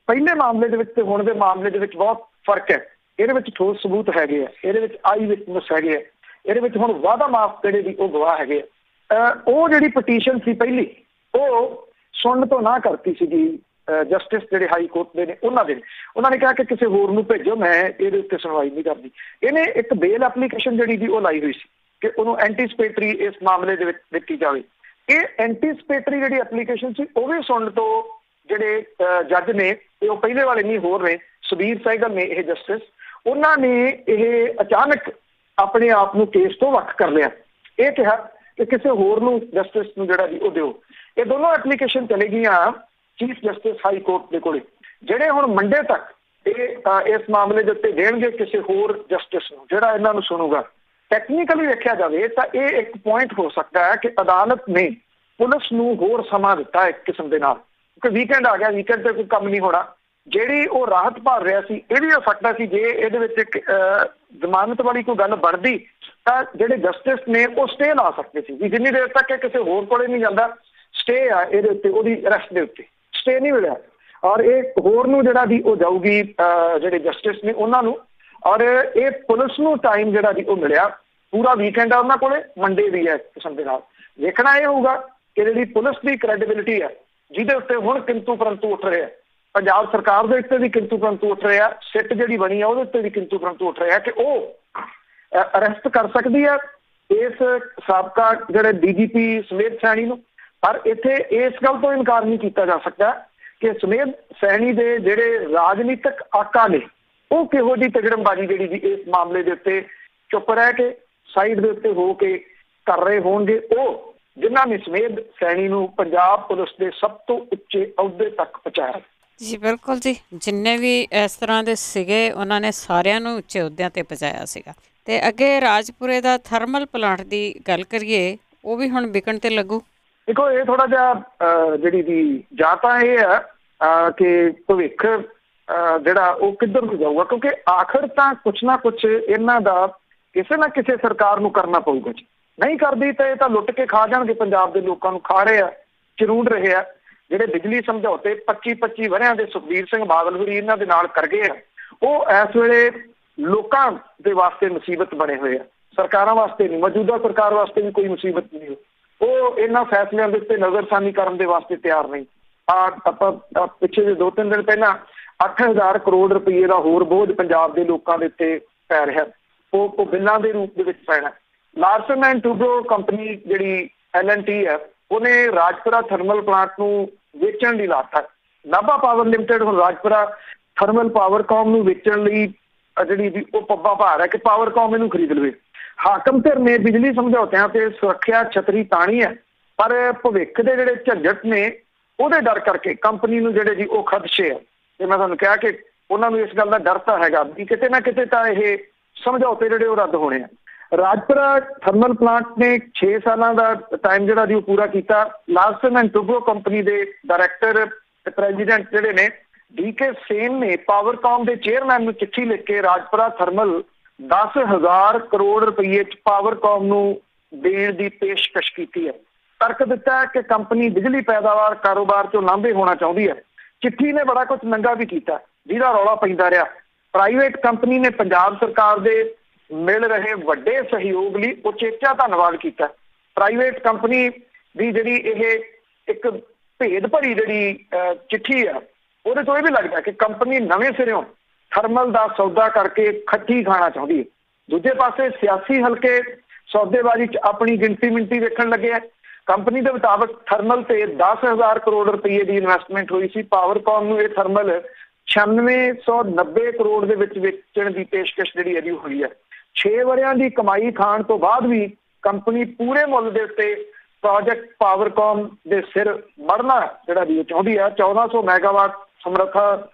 ਪਹਿਲੇ ਮਾਮਲੇ ਦੇ ਵਿੱਚ ਤੇ ਹੁਣ ਦੇ ਮਾਮਲੇ ਦੇ ਵਿੱਚ ਬਹੁਤ ਫਰਕ ਹੈ। ਇਹਦੇ ਵਿੱਚ ਠੋਸ ਸਬੂਤ ਹੈਗੇ ਆ, ਇਹਦੇ ਵਿੱਚ ਆਈ ਵਿਟਨੈਸ ਹੈਗੇ ਆ, ਇਹਦੇ ਵਿੱਚ ਹੁਣ ਵਾਅਦਾ ਮਾਫ ਜਿਹੜੇ ਦੀ ਉਹ ਗਵਾਹ ਹੈਗੇ ਆ। ਉਹ ਜਿਹੜੀ ਪਟੀਸ਼ਨ ਸੀ ਪਹਿਲੀ, ਉਹ ਸੁਣਨ ਤੋਂ ਨਾ ਕਰਤੀ ਸੀਗੀ ਜਸਟਿਸ ਜਿਹੜੇ ਹਾਈ ਕੋਰਟ ਦੇ ਨੇ ਉਹਨਾਂ ਨੇ ਕਿਹਾ ਕਿ ਕਿਸੇ ਹੋਰ ਨੂੰ ਭੇਜੋ, ਮੈਂ ਇਹਦੇ ਉੱਤੇ ਸੁਣਵਾਈ ਨਹੀਂ ਕਰਦੀ। ਇਹਨੇ ਇੱਕ ਬੇਲ ਐਪਲੀਕੇਸ਼ਨ ਜਿਹੜੀ ਦੀ ਉਹ ਲਾਈ ਹੋਈ ਸੀ ਕਿ ਉਹਨੂੰ ਐਂਟੀਸਪੇਟਰੀ ਇਸ ਮਾਮਲੇ ਦੇ ਵਿੱਚ ਦਿੱਤੀ ਜਾਵੇ। ਇਹ ਐਂਟੀਸਪੇਟਰੀ ਜਿਹੜੀ ਐਪਲੀਕੇਸ਼ਨ ਸੀ ਉਹ ਵੀ ਸੁਣਨ ਤੋਂ ਜਿਹੜੇ ਜੱਜ ਨੇ ਤੇ ਉਹ ਪਹਿਲੇ ਵਾਲੇ ਨਹੀਂ ਹੋਰ ਨੇ, ਸੁਬੀਰ ਸਹਿਗਲ ਨੇ ਇਹ ਜਸਟਿਸ, ਉਹਨਾਂ ਨੇ ਇਹ ਅਚਾਨਕ ਆਪਣੇ ਆਪ ਨੂੰ ਕੇਸ ਤੋਂ ਵੱਖ ਕਰ ਲਿਆ। ਇਹ ਕਿਹਾ ਕਿ ਕਿਸੇ ਹੋਰ ਨੂੰ ਜਸਟਿਸ ਨੂੰ ਜਿਹੜਾ ਜੀ ਉਹ ਦਿਓ। ਇਹ ਦੋਨੋਂ ਐਪਲੀਕੇਸ਼ਨ ਚਲੇ ਗਈਆਂ ਚੀਫ ਜਸਟਿਸ ਹਾਈ ਕੋਰਟ ਦੇ ਕੋਲੇ, ਜਿਹੜੇ ਹੁਣ ਮੰਡੇ ਤੱਕ ਇਹ ਇਸ ਮਾਮਲੇ ਦੇ ਉੱਤੇ ਦੇਣਗੇ ਕਿਸੇ ਹੋਰ ਜਸਟਿਸ ਨੂੰ ਜਿਹੜਾ ਇਹਨਾਂ ਨੂੰ ਸੁਣੂਗਾ। ਟੈਕਨੀਕਲੀ ਵੇਖਿਆ ਜਾਵੇ ਤਾਂ ਇਹ ਇੱਕ ਪੁਆਇੰਟ ਹੋ ਸਕਦਾ ਹੈ ਕਿ ਅਦਾਲਤ ਨੇ ਪੁਲਿਸ ਨੂੰ ਹੋਰ ਸਮਾਂ ਦਿੱਤਾ ਇੱਕ ਕਿਸਮ ਦੇ ਨਾਲ, ਕਿਉਂਕਿ ਵੀਕਐਂਡ ਆ ਗਿਆ, ਵੀਕਐਂਡ ਤੇ ਕੋਈ ਕੰਮ ਨਹੀਂ ਹੋਣਾ। ਜਿਹੜੀ ਉਹ ਰਾਹਤ ਭਾਲ ਰਿਹਾ ਸੀ, ਇਹ ਵੀ ਹੋ ਸਕਦਾ ਸੀ ਜੇ ਇਹਦੇ ਵਿੱਚ ਇੱਕ ਜ਼ਮਾਨਤ ਵਾਲੀ ਕੋਈ ਗੱਲ ਬਣਦੀ ਤਾਂ ਜਿਹੜੇ ਜਸਟਿਸ ਨੇ ਉਹ ਸਟੇ ਲਾ ਸਕਦੇ ਸੀ ਵੀ ਜਿੰਨੀ ਦੇਰ ਤੱਕ ਇਹ ਕਿਸੇ ਹੋਰ ਕੋਲੇ ਨਹੀਂ ਜਾਂਦਾ, ਸਟੇ ਆ ਇਹਦੇ ਉੱਤੇ, ਉਹਦੀ ਅਰੈਸਟ ਦੇ ਉੱਤੇ ਸਟੇ ਨਹੀਂ ਮਿਲਿਆ। ਔਰ ਇਹ ਹੋਰ ਨੂੰ ਜਿਹੜਾ ਵੀ ਉਹ ਜਾਊਗੀ ਜਿਹੜੇ ਜਸਟਿਸ ਨੇ ਉਹਨਾਂ ਨੂੰ, ਔਰ ਇਹ ਪੁਲਿਸ ਨੂੰ ਟਾਈਮ ਜਿਹੜਾ ਜੀ ਉਹ ਮਿਲਿਆ, ਪੂਰਾ ਵੀਕਐਂਡ ਆ ਉਹਨਾਂ ਕੋਲੇ, ਮੰਡੇ ਵੀ ਹੈ ਕਿਸਮ ਦੇ ਨਾਲ। ਵੇਖਣਾ ਇਹ ਹੋਊਗਾ ਕਿ ਜਿਹੜੀ ਪੁਲਿਸ ਦੀ ਕ੍ਰੈਡੀਬਿਲਿਟੀ ਹੈ, ਜਿਹਦੇ ਉੱਤੇ ਹੁਣ ਕਿੰਤੂ ਪਰੰਤੂ ਉੱਠ ਰਿਹਾ, ਪੰਜਾਬ ਸਰਕਾਰ ਦੇ ਉੱਤੇ ਵੀ ਕਿੰਤੂ ਪਰੰਤੂ ਉੱਠ ਰਿਹਾ, ਸਿੱਟ ਜਿਹੜੀ ਬਣੀ ਆ ਉਹਦੇ ਉੱਤੇ ਵੀ ਕਿੰਤੂ ਪਰੰਤੂ ਉੱਠ ਰਿਹਾ ਕਿ ਉਹ ਅਰੈਸਟ ਕਰ ਸਕਦੀ ਹੈ ਇਸ ਸਾਬਕਾ ਜਿਹੜੇ ਡੀਜੀਪੀ ਸਮੇਧ ਸੈਣੀ ਨੂੰ। ਪਰ ਇੱਥੇ ਇਸ ਗੱਲ ਤੋਂ ਇਨਕਾਰ ਨਹੀਂ ਕੀਤਾ ਜਾ ਸਕਦਾ ਕਿ ਸਮੇਧ ਸੈਣੀ ਦੇ ਜਿਹੜੇ ਰਾਜਨੀਤਿਕ ਆਕਾ ਨੇ ਉਹ ਕਿਹੋ ਜਿਹੀ ਤਗੜਮਬਾਜ਼ੀ ਜਿਹੜੀ ਜੀ ਇਸ ਮਾਮਲੇ ਦੇ ਉੱਤੇ ਚੁੱਪ ਰਹਿ ਕੇ ਸਾਈਡ ਦੇ ਉੱਤੇ ਹੋ ਕੇ ਕਰ ਰਹੇ ਹੋਣਗੇ, ਉਹ ਜਿਨ੍ਹਾਂ ਨੇ ਸਮੇਧ ਸੈਣੀ ਨੂੰ ਪੰਜਾਬ ਪੁਲਿਸ ਦੇ ਸਭ ਤੋਂ ਉੱਚੇ ਅਹੁਦੇ ਤੱਕ ਪਹੁੰਚਾਇਆ। ਜੀ ਬਿਲਕੁਲ ਜੀ, ਜਿੰਨੇ ਵੀ ਇਸ ਤਰ੍ਹਾਂ ਦੇ ਸੀਗੇ ਉਹਨਾਂ ਨੇ ਸਾਰਿਆਂ ਨੂੰ ਉੱਚੇ ਅਹੁਦਿਆਂ ਤੇ ਪਹੁੰਚਾਇਆ ਸੀਗਾ। ਤੇ ਅੱਗੇ ਰਾਜਪੁਰੇ ਦਾ ਥਰਮਲ ਪਲਾਂਟ ਦੀ ਗੱਲ ਕਰੀਏ, ਉਹ ਵੀ ਹੁਣ ਵਿਕਣ ਤੇ ਲੱਗੂ। ਦੇਖੋ ਇਹ ਥੋੜਾ ਜਿਹਾ ਜਿਹੜੀ ਦੀ ਜਾਂ ਤਾਂ ਇਹ ਹੈ ਕਿ ਭਵਿੱਖ ਜਿਹੜਾ ਉਹ ਕਿੱਧਰ ਨੂੰ ਜਾਊਗਾ, ਕਿਉਂਕਿ ਆਖਰ ਤਾਂ ਕੁਛ ਨਾ ਕੁਛ ਇਹਨਾਂ ਦਾ ਕਿਸੇ ਨਾ ਕਿਸੇ ਸਰਕਾਰ ਨੂੰ ਕਰਨਾ ਪਊਗਾ ਜੀ। ਨਹੀਂ ਕਰਦੀ ਤਾਂ ਇਹ ਤਾਂ ਲੁੱਟ ਕੇ ਖਾ ਜਾਣਗੇ, ਪੰਜਾਬ ਦੇ ਲੋਕਾਂ ਨੂੰ ਖਾ ਰਹੇ ਆ, ਚਰੂੜ ਰਹੇ ਆ। ਜਿਹੜੇ ਬਿਜਲੀ ਸਮਝੌਤੇ 25-25 ਵਰਿਆਂ ਦੇ ਸੁਖਬੀਰ ਸਿੰਘ ਬਾਦਲ ਹੋਰੀ ਇਹਨਾਂ ਦੇ ਨਾਲ ਕਰ ਗਏ ਆ, ਉਹ ਇਸ ਵੇਲੇ ਲੋਕਾਂ ਦੇ ਵਾਸਤੇ ਮੁਸੀਬਤ ਬਣੇ ਹੋਏ ਆ, ਸਰਕਾਰਾਂ ਵਾਸਤੇ ਨਹੀਂ। ਮੌਜੂਦਾ ਸਰਕਾਰ ਵਾਸਤੇ ਵੀ ਕੋਈ ਮੁਸੀਬਤ ਨਹੀਂ, ਉਹ ਇਹਨਾਂ ਫੈਸਲਿਆਂ ਦੇ ਉੱਤੇ ਨਜ਼ਰਸਾਨੀ ਕਰਨ ਦੇ ਵਾਸਤੇ ਤਿਆਰ ਨਹੀਂ। ਆਪਾਂ ਪਿੱਛੇ ਜੇ 2-3 ਦਿਨ ਪਹਿਲਾਂ 8,000 ਕਰੋੜ ਰੁਪਏ ਦਾ ਹੋਰ ਬੋਝ ਪੰਜਾਬ ਦੇ ਲੋਕਾਂ ਦੇ ਉੱਤੇ ਪੈ ਰਿਹਾ, ਉਹ ਬਿੱਲਾਂ ਦੇ ਰੂਪ ਦੇ ਵਿੱਚ ਪੈਣਾ। ਲਾਰਸਨ ਐਂਡ ਟੂਬਰੋ ਕੰਪਨੀ ਜਿਹੜੀ LNT ਹੈ, ਉਹਨੇ ਰਾਜਪੁਰਾ ਥਰਮਲ ਪਲਾਂਟ ਨੂੰ ਵੇਚਣ ਦੀ ਲਾਤਾ। ਨਾਭਾ ਪਾਵਰ ਲਿਮਟਿਡ ਹੁਣ ਰਾਜਪੁਰਾ ਥਰਮਲ ਪਾਵਰਕਾਮ ਨੂੰ ਵੇਚਣ ਲਈ ਜਿਹੜੀ ਉਹ ਪੱਬਾ ਭਾਰ ਹੈ ਕਿ ਪਾਵਰਕਾਮ ਇਹਨੂੰ ਖਰੀਦ ਲਵੇ। ਹਾਕਮ ਧਿਰ ਨੇ ਬਿਜਲੀ ਸਮਝੌਤਿਆਂ ਤੇ ਸੁਰੱਖਿਆ ਛਤਰੀ ਤਾਣੀ ਹੈ, ਪਰ ਭਵਿੱਖ ਦੇ ਜਿਹੜੇ ਝੰਜਟ ਨੇ ਉਹਦੇ ਡਰ ਕਰਕੇ ਕੰਪਨੀ ਨੂੰ ਜਿਹੜੇ ਜੀ ਉਹ ਖਦਸ਼ੇ ਆ। ਤੇ ਮੈਂ ਤੁਹਾਨੂੰ ਕਿਹਾ ਕਿ ਉਹਨਾਂ ਨੂੰ ਇਸ ਗੱਲ ਦਾ ਡਰ ਤਾਂ ਹੈਗਾ ਕਿ ਕਿਤੇ ਨਾ ਕਿਤੇ ਤਾਂ ਇਹ ਸਮਝੌਤੇ ਜਿਹੜੇ ਉਹ ਰੱਦ ਹੋਣੇ ਆ। ਰਾਜਪੁਰਾ ਥਰਮਲ ਪਲਾਂਟ ਨੇ 6 ਸਾਲਾਂ ਦਾ ਟਾਈਮ ਜਿਹੜਾ ਜੀ ਉਹ ਪੂਰਾ ਕੀਤਾ। ਲਾਰਸਨ ਐਂਡ ਟੂਬਰੋ ਕੰਪਨੀ ਦੇ ਡਾਇਰੈਕਟਰ ਤੇ ਪ੍ਰੈਜ਼ੀਡੈਂਟ ਜਿਹੜੇ ਨੇ ਡੀਕੇ ਸੇਨ ਨੇ ਪਾਵਰਕਾਮ ਦੇ ਚੇਅਰਮੈਨ ਨੂੰ ਚਿੱਠੀ ਲਿਖ ਕੇ ਰਾਜਪੁਰਾ ਥਰਮਲ 10,000 ਕਰੋੜ ਰੁਪਏ 'ਚ ਪਾਵਰਕਾਮ ਨੂੰ ਦੇਣ ਦੀ ਪੇਸ਼ਕਸ਼ ਕੀਤੀ ਹੈ। ਤਰਕ ਦਿੱਤਾ ਹੈ ਕਿ ਕੰਪਨੀ ਬਿਜਲੀ ਪੈਦਾਵਾਰ ਕਾਰੋਬਾਰ 'ਚੋਂ ਲਾਂਭੇ ਹੋਣਾ ਚਾਹੁੰਦੀ ਹੈ। ਚਿੱਠੀ ਨੇ ਬੜਾ ਕੁਝ ਨੰਗਾ ਵੀ ਕੀਤਾ ਜਿਹਦਾ ਰੌਲਾ ਪੈਂਦਾ ਰਿਹਾ। ਪ੍ਰਾਈਵੇਟ ਕੰਪਨੀ ਨੇ ਪੰਜਾਬ ਸਰਕਾਰ ਦੇ ਮਿਲ ਰਹੇ ਵੱਡੇ ਸਹਿਯੋਗ ਲਈ ਉਚੇਚਾ ਧੰਨਵਾਦ ਕੀਤਾ। ਪ੍ਰਾਈਵੇਟ ਕੰਪਨੀ ਦੀ ਜਿਹੜੀ ਇਹ ਇੱਕ ਭੇਦ ਭਰੀ ਜਿਹੜੀ ਚਿੱਠੀ ਆ ਉਹਦੇ ਤੋਂ ਇਹ ਵੀ ਲੱਗਦਾ ਕਿ ਕੰਪਨੀ ਨਵੇਂ ਸਿਰਿਓਂ ਥਰਮਲ ਦਾ ਸੌਦਾ ਕਰਕੇ ਖੱਟੀ ਖਾਣਾ ਚਾਹੁੰਦੀ ਹੈ। ਦੂਜੇ ਪਾਸੇ ਸਿਆਸੀ ਹਲਕੇ ਸੌਦੇਬਾਜ਼ੀ 'ਚ ਆਪਣੀ ਗਿਣਤੀ ਮਿੰਟੀ ਵੇਖਣ ਲੱਗੇ ਆ। ਕੰਪਨੀ ਦੇ ਮੁਤਾਬਕ ਥਰਮਲ ਤੇ 10,000 ਕਰੋੜ ਰੁਪਏ ਦੀ ਇਨਵੈਸਟਮੈਂਟ ਹੋਈ ਸੀ। ਪਾਵਰਕਾਮ ਨੂੰ ਇਹ ਥਰਮਲ 9690 ਕਰੋੜ ਦੇ ਵਿੱਚ ਵੇਚਣ ਦੀ ਪੇਸ਼ਕਸ਼ ਜਿਹੜੀ ਇਹਦੀ ਹੋਈ ਹੈ। 6 ਵਰਿਆਂ ਦੀ ਕਮਾਈ ਖਾਣ ਤੋਂ ਬਾਅਦ ਵੀ ਕੰਪਨੀ ਪੂਰੇ ਮੁੱਲ ਦੇ ਉੱਤੇ ਪ੍ਰੋਜੈਕਟ ਪਾਵਰਕਾਮ ਦੇ ਸਿਰ ਮੜਨਾ ਜਿਹੜਾ ਵੀ ਚਾਹੁੰਦੀ ਹੈ। 1400 ਮੈਗਾਵਾਟ ਸਮਰੱਥਾ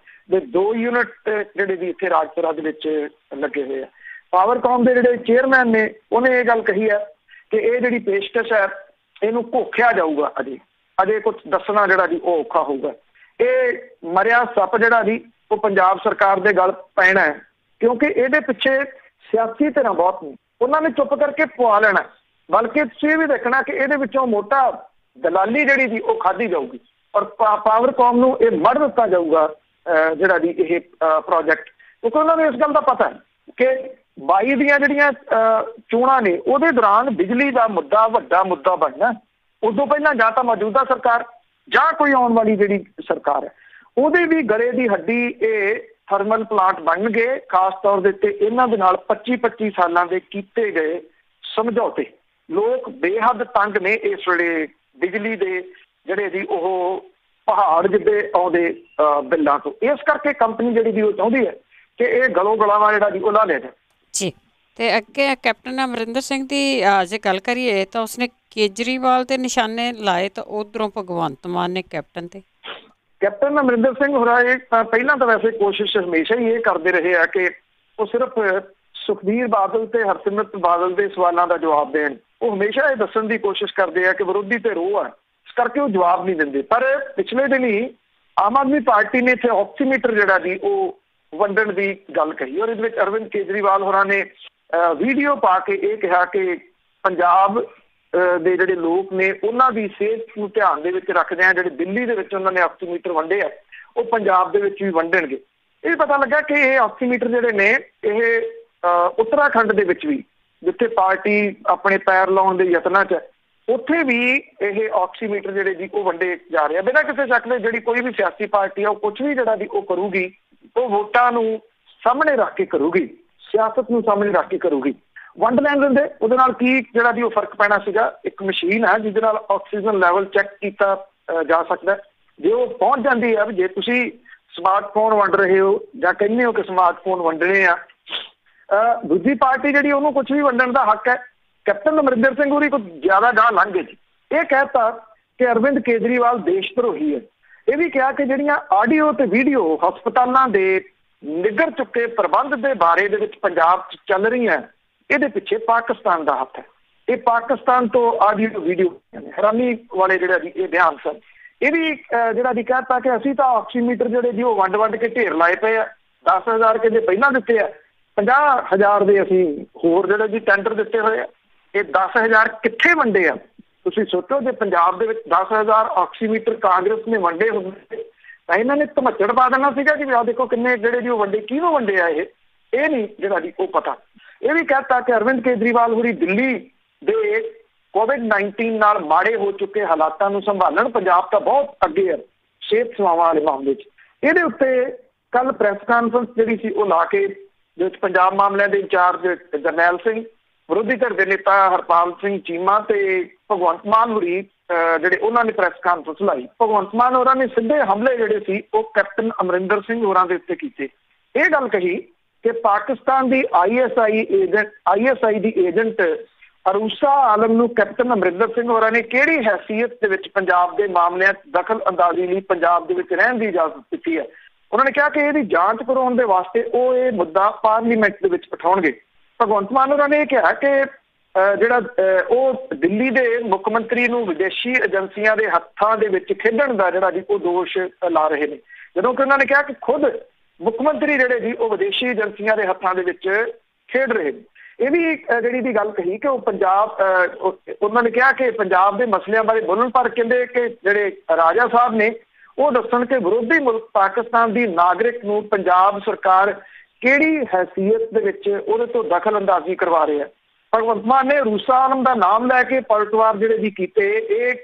ਦੇ 2 ਯੂਨਿਟ ਜਿਹੜੇ ਵੀ ਇੱਥੇ ਰਾਜਪੁਰਾ ਦੇ ਵਿੱਚ ਲੱਗੇ ਹੋਏ ਆ। ਪਾਵਰਕਾਮ ਦੇ ਜਿਹੜੇ ਚੇਅਰਮੈਨ ਨੇ ਉਹਨੇ ਇਹ ਗੱਲ ਕਹੀ ਹੈ ਕਿ ਇਹ ਜਿਹੜੀ ਪੇਸ਼ਕਸ਼ ਹੈ ਇਹਨੂੰ ਘੋਖਿਆ ਜਾਊਗਾ। ਅਜੇ ਕੁਝ ਦੱਸਣਾ ਜਿਹੜਾ ਜੀ ਉਹ ਔਖਾ ਹੋਊਗਾ। ਇਹ ਮਰਿਆ ਸੱਪ ਜਿਹੜਾ ਜੀ ਉਹ ਪੰਜਾਬ ਸਰਕਾਰ ਦੇ ਗਲ ਪੈਣਾ ਹੈ ਕਿਉਂਕਿ ਇਹਦੇ ਪਿੱਛੇ ਸਿਆਸੀ ਧਿਰਾਂ ਬਹੁਤ ਨੇ। ਉਹਨਾਂ ਨੇ ਚੁੱਪ ਕਰਕੇ ਪਵਾ ਲੈਣਾ, ਬਲਕਿ ਤੁਸੀਂ ਇਹ ਵੀ ਦੇਖਣਾ ਕਿ ਇਹਦੇ ਵਿੱਚੋਂ ਮੋਟਾ ਦਲਾਲੀ ਜਿਹੜੀ ਜੀ ਉਹ ਖਾਧੀ ਜਾਊਗੀ ਔਰ ਪਾਵਰਕਾਮ ਨੂੰ ਇਹ ਮੜ ਦਿੱਤਾ ਜਾਊਗਾ ਜਿਹੜਾ ਜੀ ਇਹ ਪ੍ਰੋਜੈਕਟ। ਕਿਉਂਕਿ ਉਹਨਾਂ ਨੂੰ ਇਸ ਗੱਲ ਦਾ ਪਤਾ ਹੈ ਕਿ 22 ਦੀਆਂ ਜਿਹੜੀਆਂ ਚੋਣਾਂ ਨੇ ਉਹਦੇ ਦੌਰਾਨ ਬਿਜਲੀ ਦਾ ਮੁੱਦਾ ਵੱਡਾ ਮੁੱਦਾ ਬਣਨਾ। ਉਦੋਂ ਪਹਿਲਾਂ ਜਾਂ ਤਾਂ ਮੌਜੂਦਾ ਸਰਕਾਰ ਜਾਂ ਕੋਈ ਆਉਣ ਵਾਲੀ ਜਿਹੜੀ ਸਰਕਾਰ ਹੈ ਉਹਦੇ ਵੀ ਗਲੇ ਦੀ ਹੱਡੀ ਇਹ ਥਰਮਲ ਪਲਾਂਟ ਬਣਨਗੇ। ਖਾਸ ਤੌਰ ਦੇ ਉੱਤੇ ਇਹਨਾਂ ਦੇ ਨਾਲ 25-25 ਸਾਲਾਂ ਦੇ ਕੀਤੇ ਗਏ ਸਮਝੌਤੇ। ਲੋਕ ਬੇਹੱਦ ਤੰਗ ਨੇ ਇਸ ਵੇਲੇ ਬਿਜਲੀ ਦੇ ਜਿਹੜੇ ਜੀ ਉਹ ਪਹਾੜ ਜਿੱਦੇ ਆਉਂਦੇ ਬਿੱਲਾਂ ਤੋਂ। ਇਸ ਕਰਕੇ ਕੰਪਨੀ ਜਿਹੜੀ ਵੀ ਉਹ ਚਾਹੁੰਦੀ ਹੈ ਕਿ ਇਹ ਗਲੋਂ ਗਲਾਵਾਂ ਜਿਹੜਾ ਜੀ ਉਹ ਲਾ ਲਿਆ ਜਾਏ ਜੀ। ਤੇ ਅੱਗੇ ਕੈਪਟਨ ਅਮਰਿੰਦਰ ਸਿੰਘ ਦੀ ਜੇ ਗੱਲ ਕਰੀਏ ਤਾਂ ਉਸਨੇ ਕੇਜਰੀਵਾਲ ਦੇ ਨਿਸ਼ਾਨੇ ਲਾਏ ਤਾਂ ਉਧਰੋਂ ਭਗਵੰਤ ਮਾਨ ਨੇ ਕੈਪਟਨ ਅਮਰਿੰਦਰ ਸਿੰਘ ਹੋਰਾਂ ਪਹਿਲਾਂ ਤਾਂ ਵੈਸੇ ਕੋਸ਼ਿਸ਼ ਹਮੇਸ਼ਾ ਹੀ ਇਹ ਕਰਦੇ ਰਹੇ ਆ ਕਿ ਉਹ ਸਿਰਫ ਸੁਖਬੀਰ ਬਾਦਲ ਤੇ ਹਰਸਿਮਰਤ ਬਾਦਲ ਦੇ ਸਵਾਲਾਂ ਦਾ ਜਵਾਬ ਦੇਣ। ਉਹ ਹਮੇਸ਼ਾ ਇਹ ਦੱਸਣ ਦੀ ਕੋਸ਼ਿਸ਼ ਕਰਦੇ ਆ ਕਿ ਵਿਰੋਧੀ ਤੇ ਰੋਹ ਆ, ਇਸ ਕਰਕੇ ਉਹ ਜਵਾਬ ਨਹੀਂ ਦਿੰਦੇ। ਪਰ ਪਿਛਲੇ ਦਿਨ ਹੀ ਆਮ ਆਦਮੀ ਪਾਰਟੀ ਨੇ ਇੱਥੇ ਆਕਸੀਮੀਟਰ ਜਿਹੜਾ ਜੀ ਉਹ ਵੰਡਣ ਦੀ ਗੱਲ ਕਹੀ ਔਰ ਇਹਦੇ ਵਿੱਚ ਅਰਵਿੰਦ ਕੇਜਰੀਵਾਲ ਹੋਰਾਂ ਨੇ ਵੀਡੀਓ ਪਾ ਕੇ ਇਹ ਕਿਹਾ ਕਿ ਪੰਜਾਬ ਦੇ ਜਿਹੜੇ ਲੋਕ ਨੇ ਉਹਨਾਂ ਦੀ ਸਿਹਤ ਨੂੰ ਧਿਆਨ ਦੇ ਵਿੱਚ ਰੱਖਦੇ ਆ ਜਿਹੜੇ ਦਿੱਲੀ ਦੇ ਵਿੱਚ ਉਹਨਾਂ ਨੇ ਆਕਸੀਮੀਟਰ ਵੰਡੇ ਆ ਉਹ ਪੰਜਾਬ ਦੇ ਵਿੱਚ ਵੀ ਵੰਡਣਗੇ। ਇਹ ਪਤਾ ਲੱਗਾ ਕਿ ਇਹ ਆਕਸੀਮੀਟਰ ਜਿਹੜੇ ਨੇ ਇਹ ਉੱਤਰਾਖੰਡ ਦੇ ਵਿੱਚ ਵੀ ਜਿੱਥੇ ਪਾਰਟੀ ਆਪਣੇ ਪੈਰ ਲਾਉਣ ਦੇ ਯਤਨਾਂ 'ਚ ਉੱਥੇ ਵੀ ਇਹ ਆਕਸੀਮੀਟਰ ਜਿਹੜੇ ਜੀ ਉਹ ਵੰਡੇ ਜਾ ਰਹੇ ਆ। ਬਿਨਾਂ ਕਿਸੇ ਸ਼ੱਕ ਦੇ ਜਿਹੜੀ ਕੋਈ ਵੀ ਸਿਆਸੀ ਪਾਰਟੀ ਆ ਉਹ ਕੁਛ ਵੀ ਜਿਹੜਾ ਜੀ ਉਹ ਕਰੂਗੀ ਉਹ ਵੋਟਾਂ ਨੂੰ ਸਾਹਮਣੇ ਰੱਖ ਕੇ ਕਰੂਗੀ, ਸਿਆਸਤ ਨੂੰ ਸਾਹਮਣੇ ਰੱਖ ਕੇ ਕਰੂਗੀ। ਵੰਡ ਲੈਣ ਦਿੰਦੇ ਉਹਦੇ ਨਾਲ ਕੀ ਜਿਹੜਾ ਜੀ ਉਹ ਫਰਕ ਪੈਣਾ ਸੀਗਾ। ਇੱਕ ਮਸ਼ੀਨ ਹੈ ਜਿਹਦੇ ਨਾਲ ਆਕਸੀਜਨ ਲੈਵਲ ਚੈੱਕ ਕੀਤਾ ਜਾ ਸਕਦਾ। ਜੇ ਉਹ ਪਹੁੰਚ ਜਾਂਦੀ ਹੈ ਵੀ ਜੇ ਤੁਸੀਂ ਸਮਾਰਟਫੋਨ ਵੰਡ ਰਹੇ ਹੋ ਜਾਂ ਕਹਿੰਦੇ ਹੋ ਕਿ ਸਮਾਰਟਫੋਨ ਵੰਡਣੇ ਆ, ਦੂਜੀ ਪਾਰਟੀ ਜਿਹੜੀ ਉਹਨੂੰ ਕੁਛ ਵੀ ਵੰਡਣ ਦਾ ਹੱਕ ਹੈ। ਕੈਪਟਨ ਅਮਰਿੰਦਰ ਸਿੰਘ ਹੋਰੀ ਕੁਝ ਜ਼ਿਆਦਾ ਗਾਹ ਲੰਘ ਗਏ ਜੀ। ਇਹ ਕਹਿਤਾ ਕਿ ਅਰਵਿੰਦ ਕੇਜਰੀਵਾਲ ਦੇਸ਼ ਧਰੋਹੀ ਹੈ। ਇਹ ਵੀ ਕਿਹਾ ਕਿ ਜਿਹੜੀਆਂ ਆਡੀਓ ਤੇ ਵੀਡੀਓ ਹਸਪਤਾਲਾਂ ਦੇ ਨਿੱਘਰ ਚੁੱਕੇ ਪ੍ਰਬੰਧ ਦੇ ਬਾਰੇ ਦੇ ਵਿੱਚ ਪੰਜਾਬ 'ਚ ਚੱਲ ਰਹੀਆਂ ਇਹਦੇ ਪਿੱਛੇ ਪਾਕਿਸਤਾਨ ਦਾ ਹੱਥ ਹੈ। ਇਹ ਪਾਕਿਸਤਾਨ ਤੋਂ ਆਡੀਓ ਵੀਡੀਓ ਹੈਰਾਨੀ ਵਾਲੇ ਜਿਹੜਾ ਜੀ ਇਹ ਬਿਆਨ ਸਨ। ਇਹ ਵੀ ਜਿਹੜਾ ਜੀ ਕਹਿਤਾ ਕਿ ਅਸੀਂ ਤਾਂ ਆਕਸੀਮੀਟਰ ਜਿਹੜੇ ਜੀ ਉਹ ਵੰਡ ਕੇ ਢੇਰ ਲਾਏ ਪਏ ਆ। 10,000 ਕਹਿੰਦੇ ਪਹਿਲਾਂ ਦਿੱਤੇ ਆ, 50,000 ਦੇ ਅਸੀਂ ਹੋਰ ਜਿਹੜੇ ਜੀ ਟੈਂਡਰ ਦਿੱਤੇ ਹੋਏ ਆ। ਇਹ 10,000 ਕਿੱਥੇ ਵੰਡੇ ਆ? ਤੁਸੀਂ ਸੋਚੋ ਜੇ ਪੰਜਾਬ ਦੇ ਵਿੱਚ 10,000 ਆਕਸੀਮੀਟਰ ਕਾਂਗਰਸ ਨੇ ਵੰਡੇ ਹੁੰਦੇ ਤਾਂ ਇਹਨਾਂ ਨੇ ਧਮੱਚੜ ਪਾ ਦੇਣਾ ਸੀਗਾ ਕਿ ਆਹ ਦੇਖੋ ਕਿੰਨੇ ਜਿਹੜੇ ਜੀ ਉਹ ਵੰਡੇ, ਕਿਹਨੂੰ ਵੰਡੇ ਆ ਇਹ ਨਹੀਂ ਜਿਹੜਾ ਜੀ ਉਹ ਪਤਾ। ਇਹ ਵੀ ਕਹਿਤਾ ਕਿ ਅਰਵਿੰਦ ਕੇਜਰੀਵਾਲ ਹੋਰੀ ਦਿੱਲੀ ਦੇ COVID-19 ਨਾਲ ਮਾੜੇ ਹੋ ਚੁੱਕੇ ਹਾਲਾਤਾਂ ਨੂੰ ਸੰਭਾਲਣ। ਪੰਜਾਬ ਤਾਂ ਬਹੁਤ ਅੱਗੇ ਹੈ ਸਿਹਤ ਸੇਵਾਵਾਂ ਵਾਲੇ ਮਾਮਲੇ 'ਚ। ਇਹਦੇ ਉੱਤੇ ਕੱਲ ਪ੍ਰੈਸ ਕਾਨਫਰੰਸ ਜਿਹੜੀ ਸੀ ਉਹ ਲਾ ਕੇ ਜਿਸ ਵਿੱਚ ਪੰਜਾਬ ਮਾਮਲਿਆਂ ਦੇ ਇੰਚਾਰਜ ਜਰਨੈਲ ਸਿੰਘ, ਵਿਰੋਧੀ ਧਿਰ ਦੇ ਨੇਤਾ ਹਰਪਾਲ ਸਿੰਘ ਚੀਮਾ ਤੇ ਭਗਵੰਤ ਮਾਨ ਹੋਰੀ ਜਿਹੜੇ ਉਹਨਾਂ ਨੇ ਪ੍ਰੈਸ ਕਾਨਫਰੰਸ ਲਾਈ। ਭਗਵੰਤ ਮਾਨ ਹੋਰਾਂ ਨੇ ਸਿੱਧੇ ਹਮਲੇ ਜਿਹੜੇ ਸੀ ਉਹ ਕੈਪਟਨ ਅਮਰਿੰਦਰ ਸਿੰਘ ਹੋਰਾਂ ਦੇ ਉੱਤੇ ਕੀਤੇ। ਇਹ ਗੱਲ ਕਹੀ ਕਿ ਪਾਕਿਸਤਾਨ ਦੀ ISI ਦੀ ਏਜੰਟ ਅਰੂਸਾ ਆਲਮ ਨੂੰ ਕੈਪਟਨ ਅਮਰਿੰਦਰ ਸਿੰਘ ਹੋਰਾਂ ਨੇ ਕਿਹੜੀ ਹੈਸੀਅਤ ਦੇ ਵਿੱਚ ਪੰਜਾਬ ਦੇ ਮਾਮਲਿਆਂ 'ਚ ਦਖਲ ਅੰਦਾਜ਼ੀ ਲਈ ਪੰਜਾਬ ਦੇ ਵਿੱਚ ਰਹਿਣ ਦੀ ਇਜਾਜ਼ਤ ਦਿੱਤੀ ਹੈ। ਉਹਨਾਂ ਨੇ ਕਿਹਾ ਕਿ ਇਹਦੀ ਜਾਂਚ ਕਰਵਾਉਣ ਦੇ ਵਾਸਤੇ ਉਹ ਇਹ ਮੁੱਦਾ ਪਾਰਲੀਮੈਂਟ ਦੇ ਵਿੱਚ ਉਠਾਉਣਗੇ। ਭਗਵੰਤ ਮਾਨ ਹੋਰਾਂ ਨੇ ਇਹ ਕਿਹਾ ਕਿ ਜਿਹੜਾ ਉਹ ਦਿੱਲੀ ਦੇ ਮੁੱਖ ਮੰਤਰੀ ਨੂੰ ਵਿਦੇਸ਼ੀ ਏਜੰਸੀਆਂ ਦੇ ਹੱਥਾਂ ਦੇ ਵਿੱਚ ਖੇਡਣ ਦਾ ਜਿਹੜਾ ਜੀ ਉਹ ਦੋਸ਼ ਲਾ ਰਹੇ ਨੇ, ਜਦੋਂ ਕਿ ਉਹਨਾਂ ਨੇ ਕਿਹਾ ਕਿ ਖੁਦ ਮੁੱਖ ਮੰਤਰੀ ਜਿਹੜੇ ਜੀ ਉਹ ਵਿਦੇਸ਼ੀ ਏਜੰਸੀਆਂ ਦੇ ਹੱਥਾਂ ਦੇ ਵਿੱਚ ਖੇਡ ਰਹੇ ਨੇ। ਇਹ ਵੀ ਜਿਹੜੀ ਦੀ ਗੱਲ ਕਹੀ ਕਿ ਉਹ ਪੰਜਾਬ ਉਹਨਾਂ ਨੇ ਕਿਹਾ ਕਿ ਪੰਜਾਬ ਦੇ ਮਸਲਿਆਂ ਬਾਰੇ ਬੋਲਣ, ਪਰ ਕਹਿੰਦੇ ਕਿ ਜਿਹੜੇ ਰਾਜਾ ਸਾਹਿਬ ਨੇ ਉਹ ਦੱਸਣ ਕਿ ਵਿਰੋਧੀ ਮੁਲਕ ਪਾਕਿਸਤਾਨ ਦੀ ਨਾਗਰਿਕ ਨੂੰ ਪੰਜਾਬ ਸਰਕਾਰ ਕਿਹੜੀ ਹੈਸੀਅਤ ਦੇ ਵਿੱਚ ਉਹਦੇ ਤੋਂ ਦਖਲ ਅੰਦਾਜ਼ੀ ਕਰਵਾ ਰਹੇ ਆ। ਭਗਵੰਤ ਮਾਨ ਨੇ ਰੂਸਾ ਆਲਮ ਦਾ ਨਾਮ ਲੈ ਕੇ ਪਲਟਵਾਰ ਜਿਹੜੇ ਵੀ ਕੀਤੇ, ਇਹ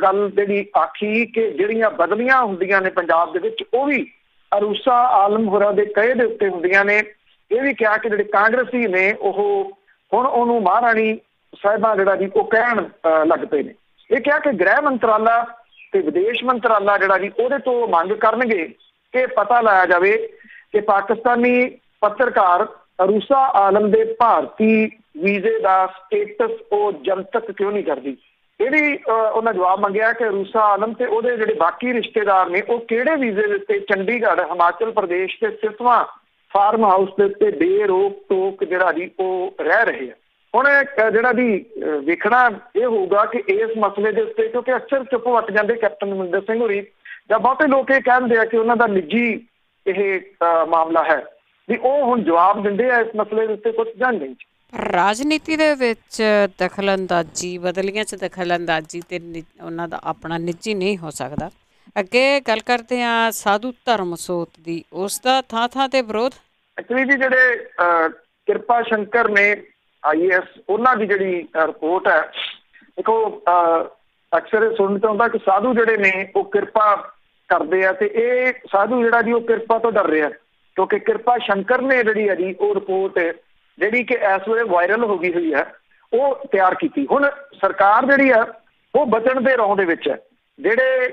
ਗੱਲ ਜਿਹੜੀ ਆਖੀ ਕਿ ਜਿਹੜੀਆਂ ਬਦਲੀਆਂ ਹੁੰਦੀਆਂ ਨੇ ਪੰਜਾਬ ਦੇ ਵਿੱਚ ਉਹ ਵੀ ਰੂਸਾ ਆਲਮ ਹੋਰਾਂ ਦੇ ਕਹੇ ਦੇ ਉੱਤੇ ਹੁੰਦੀਆਂ ਨੇ। ਇਹ ਵੀ ਕਿਹਾ ਕਿ ਜਿਹੜੇ ਕਾਂਗਰਸੀ ਨੇ ਉਹ ਹੁਣ ਉਹਨੂੰ ਮਹਾਰਾਣੀ ਸਾਹਿਬਾਂ ਜਿਹੜਾ ਜੀ ਉਹ ਕਹਿਣ ਲੱਗ ਪਏ ਨੇ। ਇਹ ਕਿਹਾ ਕਿ ਗ੍ਰਹਿ ਮੰਤਰਾਲਾ ਤੇ ਵਿਦੇਸ਼ ਮੰਤਰਾਲਾ ਜਿਹੜਾ ਜੀ ਉਹਦੇ ਤੋਂ ਮੰਗ ਕਰਨਗੇ ਕਿ ਪਤਾ ਲਾਇਆ ਜਾਵੇ ਕਿ ਪਾਕਿਸਤਾਨੀ ਪੱਤਰਕਾਰ ਰੂਸਾ ਆਲਮ ਦੇ ਭਾਰਤੀ ਵੀਜ਼ੇ ਦਾ ਸਟੇਟਸ ਉਹ ਜਨਤਕ ਕਿਉਂ ਨਹੀਂ ਕਰਦੀ। ਇਹ ਵੀ ਉਹਨਾਂ ਜਵਾਬ ਮੰਗਿਆ ਕਿ ਰੂਸਾ ਆਲਮ ਤੇ ਉਹਦੇ ਜਿਹੜੇ ਬਾਕੀ ਰਿਸ਼ਤੇਦਾਰ ਨੇ ਉਹ ਕਿਹੜੇ ਵੀਜ਼ੇ ਦੇ ਉੱਤੇ ਚੰਡੀਗੜ੍ਹ, ਹਿਮਾਚਲ ਪ੍ਰਦੇਸ਼ ਤੇ ਸਿਸਵਾ ਫਾਰਮ ਹਾਊਸ ਦੇ ਉੱਤੇ ਬੇਰੋਕ ਟੋਕ ਜਿਹੜਾ ਜੀ ਉਹ ਰਹਿ ਰਹੇ ਆ। ਹੁਣ ਜਿਹੜਾ ਜੀ ਵੇਖਣਾ ਇਹ ਹੋਊਗਾ ਕਿ ਇਸ ਮਸਲੇ ਦੇ ਉੱਤੇ, ਕਿਉਂਕਿ ਅਕਸਰ ਚੁੱਪ ਵੱਟ ਜਾਂਦੇ ਕੈਪਟਨ ਅਮਰਿੰਦਰ ਸਿੰਘ ਹੋਰੀ ਜਾਂ ਬਹੁਤੇ ਲੋਕ ਇਹ ਕਹਿੰਦੇ ਆ ਕਿ ਉਹਨਾਂ ਦਾ ਨਿੱਜੀ ਇਹ ਮਾਮਲਾ ਹੈ, ਵੀ ਉਹ ਹੁਣ ਜਵਾਬ ਦਿੰਦੇ ਆ ਇਸ ਮਸਲੇ ਦੇ ਉੱਤੇ ਕੁਝ ਜਾਂ ਨਹੀਂ। ਰਾਜਨੀਤੀ ਦੇ ਵਿੱਚ ਦਖਲਅੰਦਾਜ਼ੀ, ਬਦਲੀਆਂ 'ਚ ਦਖਲਅੰਦਾਜ਼ੀ ਤੇ ਉਹਨਾਂ ਦਾ ਆਪਣਾ ਨਿੱਜੀ ਨਹੀਂ ਹੋ ਸਕਦਾ। ਅੱਗੇ ਗੱਲ ਕਰਦੇ ਹਾਂ ਸਾਧੂ ਧਰਮ ਸੋਤ ਦੀ, ਉਸ ਦਾ ਥਾਂ ਥਾਂ ਤੇ ਵਿਰੋਧ। ਐਕਚੁਅਲੀ ਜੀ ਜਿਹੜੇ ਕਿਰਪਾ ਸ਼ੰਕਰ ਨੇ IAS, ਉਹਨਾਂ ਦੀ ਜਿਹੜੀ ਰਿਪੋਰਟ ਹੈ, ਦੇਖੋ ਅਕਸਰ ਸੁਣਨ ਤੋਂ ਆਉਂਦਾ ਕਿ ਸਾਧੂ ਜਿਹੜੇ ਨੇ ਉਹ ਕਿਰਪਾ ਕਰਦੇ ਆ ਤੇ ਇਹ ਸਾਧੂ ਜਿਹੜਾ ਜੀ ਉਹ ਕਿਰਪਾ ਤੋਂ ਡਰ ਰਿਹਾ, ਕਿਉਂਕਿ ਕਿਰਪਾ ਸ਼ੰਕਰ ਨੇ ਜਿਹੜੀ ਹੈ ਜੀ ਉਹ ਰਿਪੋਰਟ ਜਿਹੜੀ ਕਿ ਇਸ ਵੇਲੇ ਵਾਇਰਲ ਹੋ ਗਈ ਹੋਈ ਹੈ ਉਹ ਤਿਆਰ ਕੀਤੀ। ਹੁਣ ਸਰਕਾਰ ਜਿਹੜੀ ਆ ਉਹ ਬਚਣ ਦੇ ਰੌਂ ਦੇ ਵਿੱਚ ਹੈ। ਜਿਹੜੇ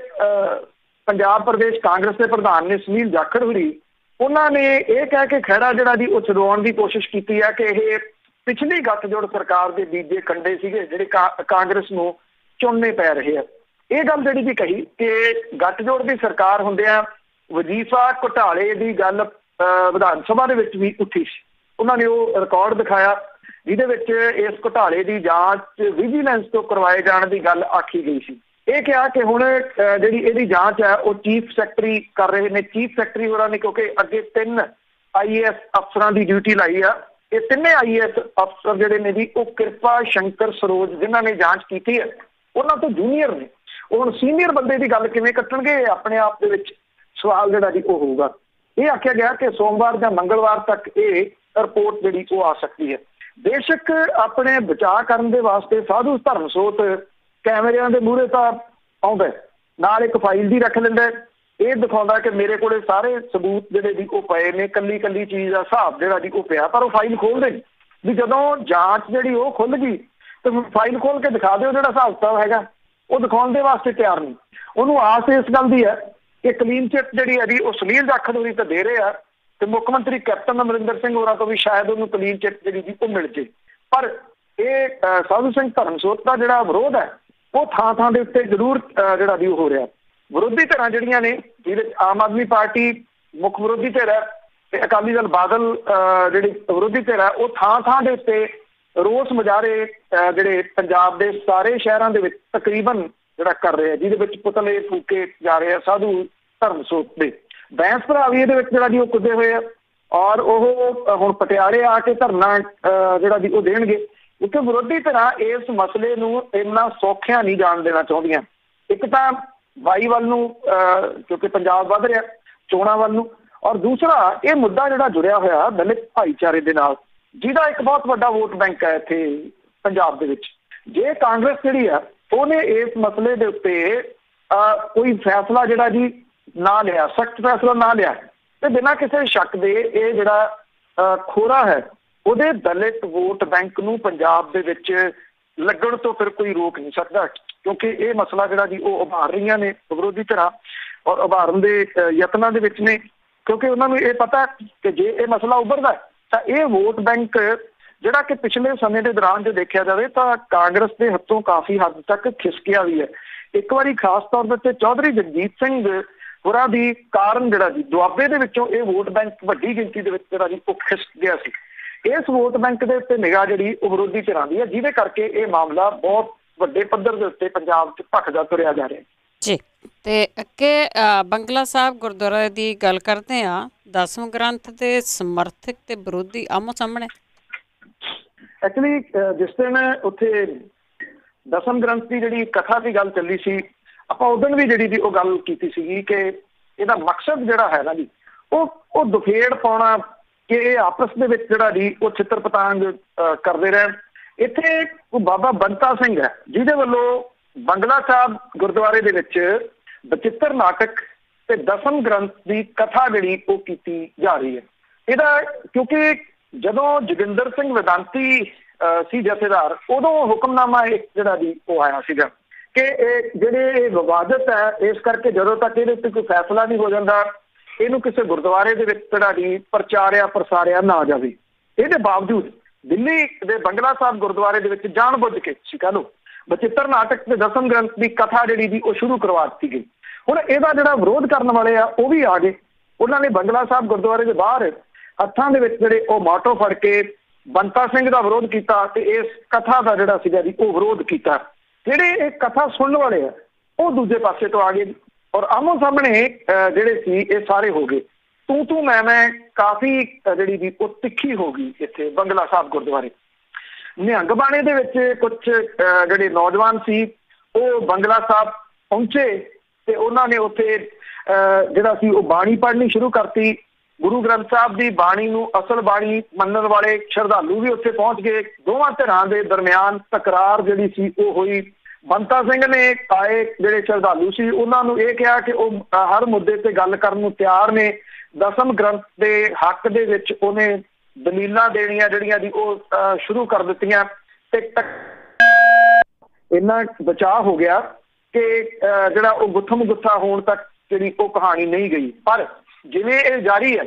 ਪੰਜਾਬ ਪ੍ਰਦੇਸ਼ ਕਾਂਗਰਸ ਦੇ ਪ੍ਰਧਾਨ ਨੇ ਸੁਨੀਲ ਜਾਖੜ ਹੋਰੀ, ਉਹਨਾਂ ਨੇ ਇਹ ਕਹਿ ਕੇ ਖਹਿੜਾ ਜਿਹੜਾ ਜੀ ਉਹ ਛਡਵਾਉਣ ਦੀ ਕੋਸ਼ਿਸ਼ ਕੀਤੀ ਹੈ ਕਿ ਇਹ ਪਿਛਲੀ ਗੱਠਜੋੜ ਸਰਕਾਰ ਦੇ ਬੀਜੇ ਕੰਡੇ ਸੀਗੇ ਜਿਹੜੇ ਕਾਂਗਰਸ ਨੂੰ ਚੁਣਨੇ ਪੈ ਰਹੇ ਆ। ਇਹ ਗੱਲ ਜਿਹੜੀ ਵੀ ਕਹੀ ਕਿ ਗੱਠਜੋੜ ਦੀ ਸਰਕਾਰ ਹੁੰਦਿਆਂ ਵਜ਼ੀਫਾ ਘੁਟਾਲੇ ਦੀ ਗੱਲ ਵਿਧਾਨ ਸਭਾ ਦੇ ਵਿੱਚ ਵੀ ਉੱਠੀ ਸੀ। ਉਹਨਾਂ ਨੇ ਉਹ ਰਿਕਾਰਡ ਦਿਖਾਇਆ ਜਿਹਦੇ ਵਿੱਚ ਇਸ ਘੁਟਾਲੇ ਦੀ ਜਾਂਚ ਵਿਜੀਲੈਂਸ ਤੋਂ ਕਰਵਾਏ ਜਾਣ ਦੀ ਗੱਲ ਆਖੀ ਗਈ ਸੀ। ਇਹ ਕਿਹਾ ਕਿ ਹੁਣ ਜਿਹੜੀ ਇਹਦੀ ਜਾਂਚ ਹੈ ਉਹ ਚੀਫ ਸੈਕਟਰੀ ਕਰ ਰਹੇ ਨੇ। ਚੀਫ ਸੈਕਟਰੀ ਹੋਰਾਂ ਨੇ ਕਿਉਂਕਿ ਅੱਗੇ 3 IAS ਅਫਸਰਾਂ ਦੀ ਡਿਊਟੀ ਲਾਈ ਆ। ਇਹ ਤਿੰਨੇ IAS ਅਫਸਰ ਜਿਹੜੇ ਨੇ ਜੀ ਉਹ ਕਿਰਪਾ ਸ਼ੰਕਰ ਸਰੋਜ ਜਿਨ੍ਹਾਂ ਨੇ ਜਾਂਚ ਕੀਤੀ ਹੈ ਉਹਨਾਂ ਤੋਂ ਜੂਨੀਅਰ ਨੇ। ਉਹ ਹੁਣ ਸੀਨੀਅਰ ਬੰਦੇ ਦੀ ਗੱਲ ਕਿਵੇਂ ਕੱਟਣਗੇ, ਆਪਣੇ ਆਪ ਦੇ ਵਿੱਚ ਸਵਾਲ ਜਿਹੜਾ ਜੀ ਉਹ ਹੋਊਗਾ। ਇਹ ਆਖਿਆ ਗਿਆ ਕਿ ਸੋਮਵਾਰ ਜਾਂ ਮੰਗਲਵਾਰ ਤੱਕ ਇਹ ਰਿਪੋਰਟ ਜਿਹੜੀ ਉਹ ਆ ਸਕਦੀ ਹੈ। ਬੇਸ਼ੱਕ ਆਪਣੇ ਬਚਾਅ ਕਰਨ ਦੇ ਵਾਸਤੇ ਸਾਧੂ ਧਰਮ ਸੋਤ ਕੈਮਰਿਆਂ ਦੇ ਮੂਹਰੇ ਤਾਂ ਆਉਂਦਾ, ਨਾਲ ਇੱਕ ਫਾਈਲ ਦੀ ਰੱਖ ਲੈਂਦਾ, ਇਹ ਦਿਖਾਉਂਦਾ ਕਿ ਮੇਰੇ ਕੋਲੇ ਸਾਰੇ ਸਬੂਤ ਜਿਹੜੇ ਜੀ ਉਹ ਪਏ ਨੇ, ਕੱਲੀ ਕੱਲੀ ਚੀਜ਼ ਦਾ ਹਿਸਾਬ ਜਿਹੜਾ ਜੀ ਉਹ ਪਿਆ, ਪਰ ਉਹ ਫਾਈਲ ਖੋਲਦੇ ਨਹੀਂ। ਵੀ ਜਦੋਂ ਜਾਂਚ ਜਿਹੜੀ ਉਹ ਖੁੱਲ ਗਈ ਤੇ ਫਾਈਲ ਖੋਲ ਕੇ ਦਿਖਾ ਦਿਓ ਜਿਹੜਾ ਹਿਸਾਬ ਕਿਤਾਬ ਹੈਗਾ, ਉਹ ਦਿਖਾਉਣ ਦੇ ਵਾਸਤੇ ਤਿਆਰ ਨਹੀਂ। ਉਹਨੂੰ ਆਸ ਇਸ ਗੱਲ ਦੀ ਹੈ ਕਿ ਕਲੀਨ ਚਿੱਟ ਜਿਹੜੀ ਹੈ ਜੀ ਉਹ ਸੁਨੀਲ ਜਾਖੜ ਹੋਰੀ ਤਾਂ ਦੇ ਰਹੇ ਆ ਤੇ ਮੁੱਖ ਮੰਤਰੀ ਕੈਪਟਨ ਅਮਰਿੰਦਰ ਸਿੰਘ ਹੋਰਾਂ ਤੋਂ ਵੀ ਸ਼ਾਇਦ ਉਹਨੂੰ ਕਲੀਨ ਚਿੱਟ ਜਿਹੜੀ ਜੀ ਉਹ ਮਿਲ ਜੇ। ਪਰ ਇਹ ਸਾਧੂ ਸਿੰਘ ਧਰਮਸੋਤ ਦਾ ਜਿਹੜਾ ਵਿਰੋਧ ਹੈ ਉਹ ਥਾਂ ਥਾਂ ਦੇ ਉੱਤੇ ਜ਼ਰੂਰ ਜਿਹੜਾ ਵੀ ਹੋ ਰਿਹਾ। ਵਿਰੋਧੀ ਧਿਰਾਂ ਜਿਹੜੀਆਂ ਨੇ ਜਿਹਦੇ ਵਿੱਚ ਆਮ ਆਦਮੀ ਪਾਰਟੀ ਮੁੱਖ ਵਿਰੋਧੀ ਧਿਰ ਹੈ ਤੇ ਅਕਾਲੀ ਦਲ ਬਾਦਲ ਜਿਹੜੀ ਵਿਰੋਧੀ ਧਿਰ ਹੈ, ਉਹ ਥਾਂ ਥਾਂ ਦੇ ਉੱਤੇ ਰੋਸ ਮੁਜ਼ਾਹਰੇ ਜਿਹੜੇ ਪੰਜਾਬ ਦੇ ਸਾਰੇ ਸ਼ਹਿਰਾਂ ਦੇ ਵਿੱਚ ਤਕਰੀਬਨ ਜਿਹੜਾ ਕਰ ਰਹੇ ਆ, ਜਿਹਦੇ ਵਿੱਚ ਪੁਤਲੇ ਫੂਕੇ ਜਾ ਰਹੇ ਆ ਸਾਧੂ ਧਰਮਸੋਤ ਦੇ। ਬੈਂਸ ਭਰਾ ਵੀ ਇਹਦੇ ਵਿੱਚ ਜਿਹੜਾ ਜੀ ਉਹ ਕੁੱਦੇ ਹੋਏ ਆ ਔਰ ਉਹ ਹੁਣ ਪਟਿਆਲੇ ਆ ਕੇ ਧਰਨਾ ਜਿਹੜਾ ਜੀ ਉਹ ਦੇਣਗੇ, ਕਿਉਂਕਿ ਵਿਰੋਧੀ ਧਿਰਾਂ ਇਸ ਮਸਲੇ ਨੂੰ ਇੰਨਾ ਸੌਖਿਆ ਨਹੀਂ ਜਾਣ ਦੇਣਾ ਚਾਹੁੰਦੀਆਂ। ਇੱਕ ਤਾਂ ਬਾਈ ਵੱਲ ਨੂੰ ਕਿਉਂਕਿ ਪੰਜਾਬ ਵੱਧ ਰਿਹਾ ਚੋਣਾਂ ਵੱਲ ਨੂੰ, ਔਰ ਦੂਸਰਾ ਇਹ ਮੁੱਦਾ ਜਿਹੜਾ ਜੁੜਿਆ ਹੋਇਆ ਦਲਿਤ ਭਾਈਚਾਰੇ ਦੇ ਨਾਲ, ਜਿਹਦਾ ਇੱਕ ਬਹੁਤ ਵੱਡਾ ਵੋਟ ਬੈਂਕ ਹੈ ਇੱਥੇ ਪੰਜਾਬ ਦੇ ਵਿੱਚ। ਜੇ ਕਾਂਗਰਸ ਜਿਹੜੀ ਆ ਉਹਨੇ ਇਸ ਮਸਲੇ ਦੇ ਉੱਤੇ ਕੋਈ ਫੈਸਲਾ ਜਿਹੜਾ ਜੀ ਨਾ ਲਿਆ, ਸਖਤ ਫੈਸਲਾ ਨਾ ਲਿਆ, ਤੇ ਬਿਨਾਂ ਕਿਸੇ ਸ਼ੱਕ ਦੇ ਇਹ ਜਿਹੜਾ ਖੋਰਾ ਹੈ ਉਹਦੇ ਦਲਿਤ ਵੋਟ ਬੈਂਕ ਨੂੰ ਪੰਜਾਬ ਦੇ ਵਿੱਚ ਲੱਗਣ ਤੋਂ ਫਿਰ ਕੋਈ ਰੋਕ ਨਹੀਂ ਸਕਦਾ, ਕਿਉਂਕਿ ਇਹ ਮਸਲਾ ਜਿਹੜਾ ਜੀ ਉਹ ਉਭਾਰ ਰਹੀਆਂ ਨੇ ਵਿਰੋਧੀ ਧਿਰਾਂ ਔਰ ਉਭਾਰਨ ਦੇ ਯਤਨਾਂ ਦੇ ਵਿੱਚ ਨੇ, ਕਿਉਂਕਿ ਉਹਨਾਂ ਨੂੰ ਇਹ ਪਤਾ ਕਿ ਜੇ ਇਹ ਮਸਲਾ ਉੱਭਰਦਾ ਤਾਂ ਇਹ ਵੋਟ ਬੈਂਕ ਜਿਹੜਾ ਕਿ ਪਿਛਲੇ ਸਮੇਂ ਦੇ ਦੌਰਾਨ ਜੇ ਦੇਖਿਆ ਜਾਵੇ ਤਾਂ ਕਾਂਗਰਸ ਦੇ ਹੱਥੋਂ ਕਾਫੀ ਹੱਦ ਤੱਕ ਖਿਸਕਿਆ ਵੀ ਹੈ। ਇੱਕ ਵਾਰੀ ਖਾਸ ਤੌਰ ਦੇ ਉੱਤੇ ਚੌਧਰੀ ਜਗਜੀਤ ਸਿੰਘ ਹੋਰਾਂ ਦੀ ਕਾਰਨ ਜਿਹੜਾ ਜੀ ਦੁਆਬੇ ਦੇ ਵਿੱਚੋਂ ਇਹ ਵੋਟ ਬੈਂਕ ਵੱਡੀ ਗਿਣਤੀ ਦੇ ਵਿੱਚ ਜਿਹੜਾ ਜੀ ਉਹ ਖਿਸਕ ਗਿਆ ਸੀ। ਇਸ ਵੋਟ ਬੈਂਕ ਦੇ ਉੱਤੇ ਨਿਗਾਹ ਜਿਹੜੀ ਉਹ ਵਿਰੋਧੀ ਧਿਰਾਂ ਦੀ ਹੈ, ਜਿਹਦੇ ਕਰਕੇ ਇਹ ਮਾਮਲਾ ਬਹੁਤ ਵੱਡੇ ਪੱਧਰ ਦੇ ਉੱਤੇ ਪੰਜਾਬ 'ਚ ਭਖਦਾ ਤੁਰਿਆ ਜਾ ਰਿਹਾ ਜੀ। ਤੇ ਅੱਗੇ ਬੰਗਲਾ ਸਾਹਿਬ ਗੁਰਦੁਆਰਾ ਦੀ ਗੱਲ ਕਰਦੇ ਹਾਂ। 10ਵੇਂ ਗ੍ਰੰਥ ਦੇ ਸਮਰਥਕ ਤੇ ਵਿਰੋਧੀ ਆਮੋ ਸਾਹਮਣੇ। ਐਕਚੁਅਲੀ ਜਿਸ ਦਿਨ ਉੱਥੇ 10ਵੇਂ ਗ੍ਰੰਥ ਦੀ ਜਿਹੜੀ ਕਥਾ ਦੀ ਗੱਲ ਚੱਲੀ ਸੀ, ਆਪਾਂ ਉਦੋਂ ਵੀ ਜਿਹੜੀ ਦੀ ਉਹ ਗੱਲ ਕੀਤੀ ਸੀਗੀ ਕਿ ਇਹਦਾ ਮਕਸਦ ਜਿਹੜਾ ਹੈ ਨਾ ਜੀ, ਉਹ ਦੁਫੇੜ ਪਾਉਣਾ ਕਿ ਇਹ ਆਪਸ ਦੇ ਵਿੱਚ ਜਿਹੜਾ ਜੀ ਉਹ ਛਿੱਤਰ ਪਤਾੰਗ ਕਰਦੇ ਰਹਿਣ। ਇੱਥੇ ਉਹ ਬਾਬਾ ਬੰਤਾ ਸਿੰਘ ਹੈ, ਜਿਹਦੇ ਵੱਲੋਂ ਬੰਗਲਾ ਸਾਹਿਬ ਗੁਰਦੁਆਰੇ ਦੇ ਵਿੱਚ ਬਚਿੱਤਰ ਨਾਟਕ ਤੇ 10ਵੇਂ ਗ੍ਰੰਥ ਦੀ ਕਥਾ ਜਿਹੜੀ ਉਹ ਕੀਤੀ ਜਾ ਰਹੀ ਹੈ। ਇਹਦਾ ਕਿਉਂਕਿ ਜਦੋਂ ਜੋਗਿੰਦਰ ਸਿੰਘ ਵੇਦਾਂਤੀ ਸੀ ਜਥੇਦਾਰ, ਉਦੋਂ ਹੁਕਮਨਾਮਾ ਜਿਹੜਾ ਜੀ ਉਹ ਆਇਆ ਸੀਗਾ ਕਿ ਇਹ ਜਿਹੜੇ ਵਿਵਾਦਤ ਹੈ, ਇਸ ਕਰਕੇ ਜਦੋਂ ਤੱਕ ਇਹਦੇ ਉੱਤੇ ਕੋਈ ਫੈਸਲਾ ਨਹੀਂ ਹੋ ਜਾਂਦਾ, ਇਹਨੂੰ ਕਿਸੇ ਗੁਰਦੁਆਰੇ ਦੇ ਵਿੱਚ ਜਿਹੜਾ ਜੀ ਪ੍ਰਚਾਰਿਆ ਪ੍ਰਸਾਰਿਆ ਨਾ ਜਾਵੇ। ਇਹਦੇ ਬਾਵਜੂਦ ਦਿੱਲੀ ਦੇ ਬੰਗਲਾ ਸਾਹਿਬ ਗੁਰਦੁਆਰੇ ਦੇ ਵਿੱਚ ਜਾਣਬੁੱਝ ਕੇ ਕਹਿ ਲਓ ਬਚਿੱਤਰ ਨਾਟਕ ਤੇ 10ਵੇਂ ਗ੍ਰੰਥ ਦੀ ਕਥਾ ਜਿਹੜੀ ਦੀ ਉਹ ਸ਼ੁਰੂ ਕਰਵਾ ਦਿੱਤੀ ਗਈ। ਹੁਣ ਇਹਦਾ ਜਿਹੜਾ ਵਿਰੋਧ ਕਰਨ ਵਾਲੇ ਆ ਉਹ ਵੀ ਆ ਗਏ। ਉਹਨਾਂ ਨੇ ਬੰਗਲਾ ਸਾਹਿਬ ਗੁਰਦੁਆਰੇ ਦੇ ਬਾਹਰ ਹੱਥਾਂ ਦੇ ਵਿੱਚ ਜਿਹੜੇ ਉਹ ਮਾਟੋ ਫੜ ਕੇ ਬੰਤਾ ਸਿੰਘ ਦਾ ਵਿਰੋਧ ਕੀਤਾ ਤੇ ਇਸ ਕਥਾ ਦਾ ਜਿਹੜਾ ਸੀਗਾ ਜੀ ਉਹ ਵਿਰੋਧ ਕੀਤਾ। ਜਿਹੜੇ ਇਹ ਕਥਾ ਸੁਣਨ ਵਾਲੇ ਆ ਉਹ ਦੂਜੇ ਪਾਸੇ ਤੋਂ ਆ ਗਏ ਔਰ ਆਮੋ ਸਾਹਮਣੇ ਜਿਹੜੇ ਸੀ ਇਹ ਸਾਰੇ ਹੋ ਗਏ। ਤੂੰ ਮੈਂ ਕਾਫੀ ਜਿਹੜੀ ਦੀ ਉਹ ਤਿੱਖੀ ਹੋ ਗਈ ਇੱਥੇ ਬੰਗਲਾ ਸਾਹਿਬ ਗੁਰਦੁਆਰੇ। ਨਿਹੰਗ ਬਾਣੇ ਦੇ ਵਿੱਚ ਕੁਝ ਜਿਹੜੇ ਨੌਜਵਾਨ ਸੀ ਉਹ ਬੰਗਲਾ ਸਾਹਿਬ ਪਹੁੰਚੇ ਤੇ ਉਹਨਾਂ ਨੇ ਉੱਥੇ ਜਿਹੜਾ ਸੀ ਉਹ ਬਾਣੀ ਪੜ੍ਹਨੀ ਸ਼ੁਰੂ ਕਰਤੀ। ਗੁਰੂ ਗ੍ਰੰਥ ਸਾਹਿਬ ਦੀ ਬਾਣੀ ਨੂੰ ਅਸਲ ਬਾਣੀ ਮੰਨਣ ਵਾਲੇ ਸ਼ਰਧਾਲੂ ਵੀ ਉੱਥੇ ਪਹੁੰਚ ਗਏ। ਦੋਵਾਂ ਧਿਰਾਂ ਦੇ ਦਰਮਿਆਨ ਤਕਰਾਰ ਜਿਹੜੀ ਸੀ ਉਹ ਹੋਈ। ਬੰਤਾ ਸਿੰਘ ਨੇ ਆਏ ਜਿਹੜੇ ਸ਼ਰਧਾਲੂ ਸੀ ਉਹਨਾਂ ਨੂੰ ਇਹ ਕਿਹਾ ਕਿ ਉਹ ਹਰ ਮੁੱਦੇ ਤੇ ਗੱਲ ਕਰਨ ਨੂੰ ਤਿਆਰ ਨੇ। 10ਵੇਂ ਗ੍ਰੰਥ ਦੇ ਹੱਕ ਦੇ ਵਿੱਚ ਉਹਨੇ ਦਲੀਲਾਂ ਦੇਣੀਆਂ ਜਿਹੜੀਆਂ ਦੀ ਉਹ ਸ਼ੁਰੂ ਕਰ ਦਿੱਤੀਆਂ ਤੇ ਇੰਨਾ ਬਚਾਅ ਹੋ ਗਿਆ ਕਿ ਜਿਹੜਾ ਉਹ ਗੁੱਥਮ ਗੁੱਥਾ ਹੋਣ ਤੱਕ ਜਿਹੜੀ ਉਹ ਕਹਾਣੀ ਨਹੀਂ ਗਈ। ਪਰ ਜਿਵੇਂ ਇਹ ਜਾਰੀ ਹੈ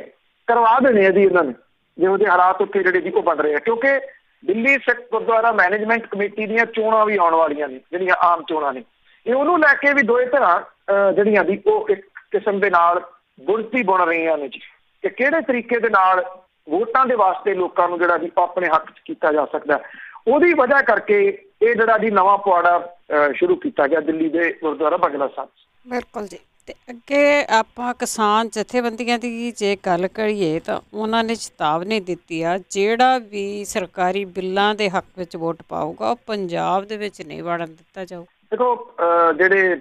ਕਰਵਾ ਦੇਣੇ ਆ ਜੀ ਇਹਨਾਂ ਨੇ, ਜਿਹੋ ਜਿਹੇ ਹਾਲਾਤ ਉੱਥੇ ਜਿਹੜੇ ਜੀ ਉਹ ਬਣ ਰਹੇ ਆ, ਕਿਉਂਕਿ ਦਿੱਲੀ ਸਿੱਖ ਗੁਰਦੁਆਰਾ ਮੈਨੇਜਮੈਂਟ ਕਮੇਟੀ ਦੀਆਂ ਚੋਣਾਂ ਵੀ ਆਉਣ ਵਾਲੀਆਂ ਨੇ, ਜਿਹੜੀਆਂ ਆਮ ਚੋਣਾਂ ਨੇ। ਇਹ ਉਹਨੂੰ ਲੈ ਕੇ ਵੀ ਦੋਏ ਧਿਰਾਂ ਜਿਹੜੀਆਂ ਦੀ ਉਹ ਇੱਕ ਕਿਸਮ ਦੇ ਨਾਲ ਗੁੜਤੀ ਬੁਣ ਰਹੀਆਂ ਨੇ ਜੀ ਕਿ ਕਿਹੜੇ ਤਰੀਕੇ ਦੇ ਨਾਲ ਵੋਟਾਂ ਦੇ ਵਾਸਤੇ ਲੋਕਾਂ ਨੂੰ ਜਿਹੜਾ ਜੀ ਆਪਣੇ ਹੱਕ 'ਚ ਕੀਤਾ ਜਾ ਸਕਦਾ। ਉਹਦੀ ਵਜ੍ਹਾ ਕਰਕੇ ਇਹ ਜਿਹੜਾ ਜੀ ਨਵਾਂ ਪੁਆੜਾ ਸ਼ੁਰੂ ਕੀਤਾ ਗਿਆ ਦਿੱਲੀ ਦੇ ਗੁਰਦੁਆਰਾ ਬੰਗਲਾ ਸਾਹਿਬ। ਬਿਲਕੁਲ ਜੀ। ਤੇ ਅੱਗੇ ਆਪਾਂ ਕਿਸਾਨ ਜਥੇਬੰਦੀਆਂ ਦੀ ਜੇ ਗੱਲ ਕਰੀਏ ਤਾਂ ਉਹਨਾਂ ਨੇ ਚੇਤਾਵਨੀ ਦਿੱਤੀ ਆ ਜਿਹੜਾ ਵੀ ਸਰਕਾਰੀ ਬਿੱਲਾਂ ਦੇ ਹੱਕ ਵਿੱਚ ਵੋਟ ਪਾਊਗਾ ਉਹ ਪੰਜਾਬ ਦੇ ਵਿੱਚ ਨਹੀਂ ਵੜਨ ਦਿੱਤਾ ਜਾਊ। ਦੇਖੋ ਜਿਹੜੇ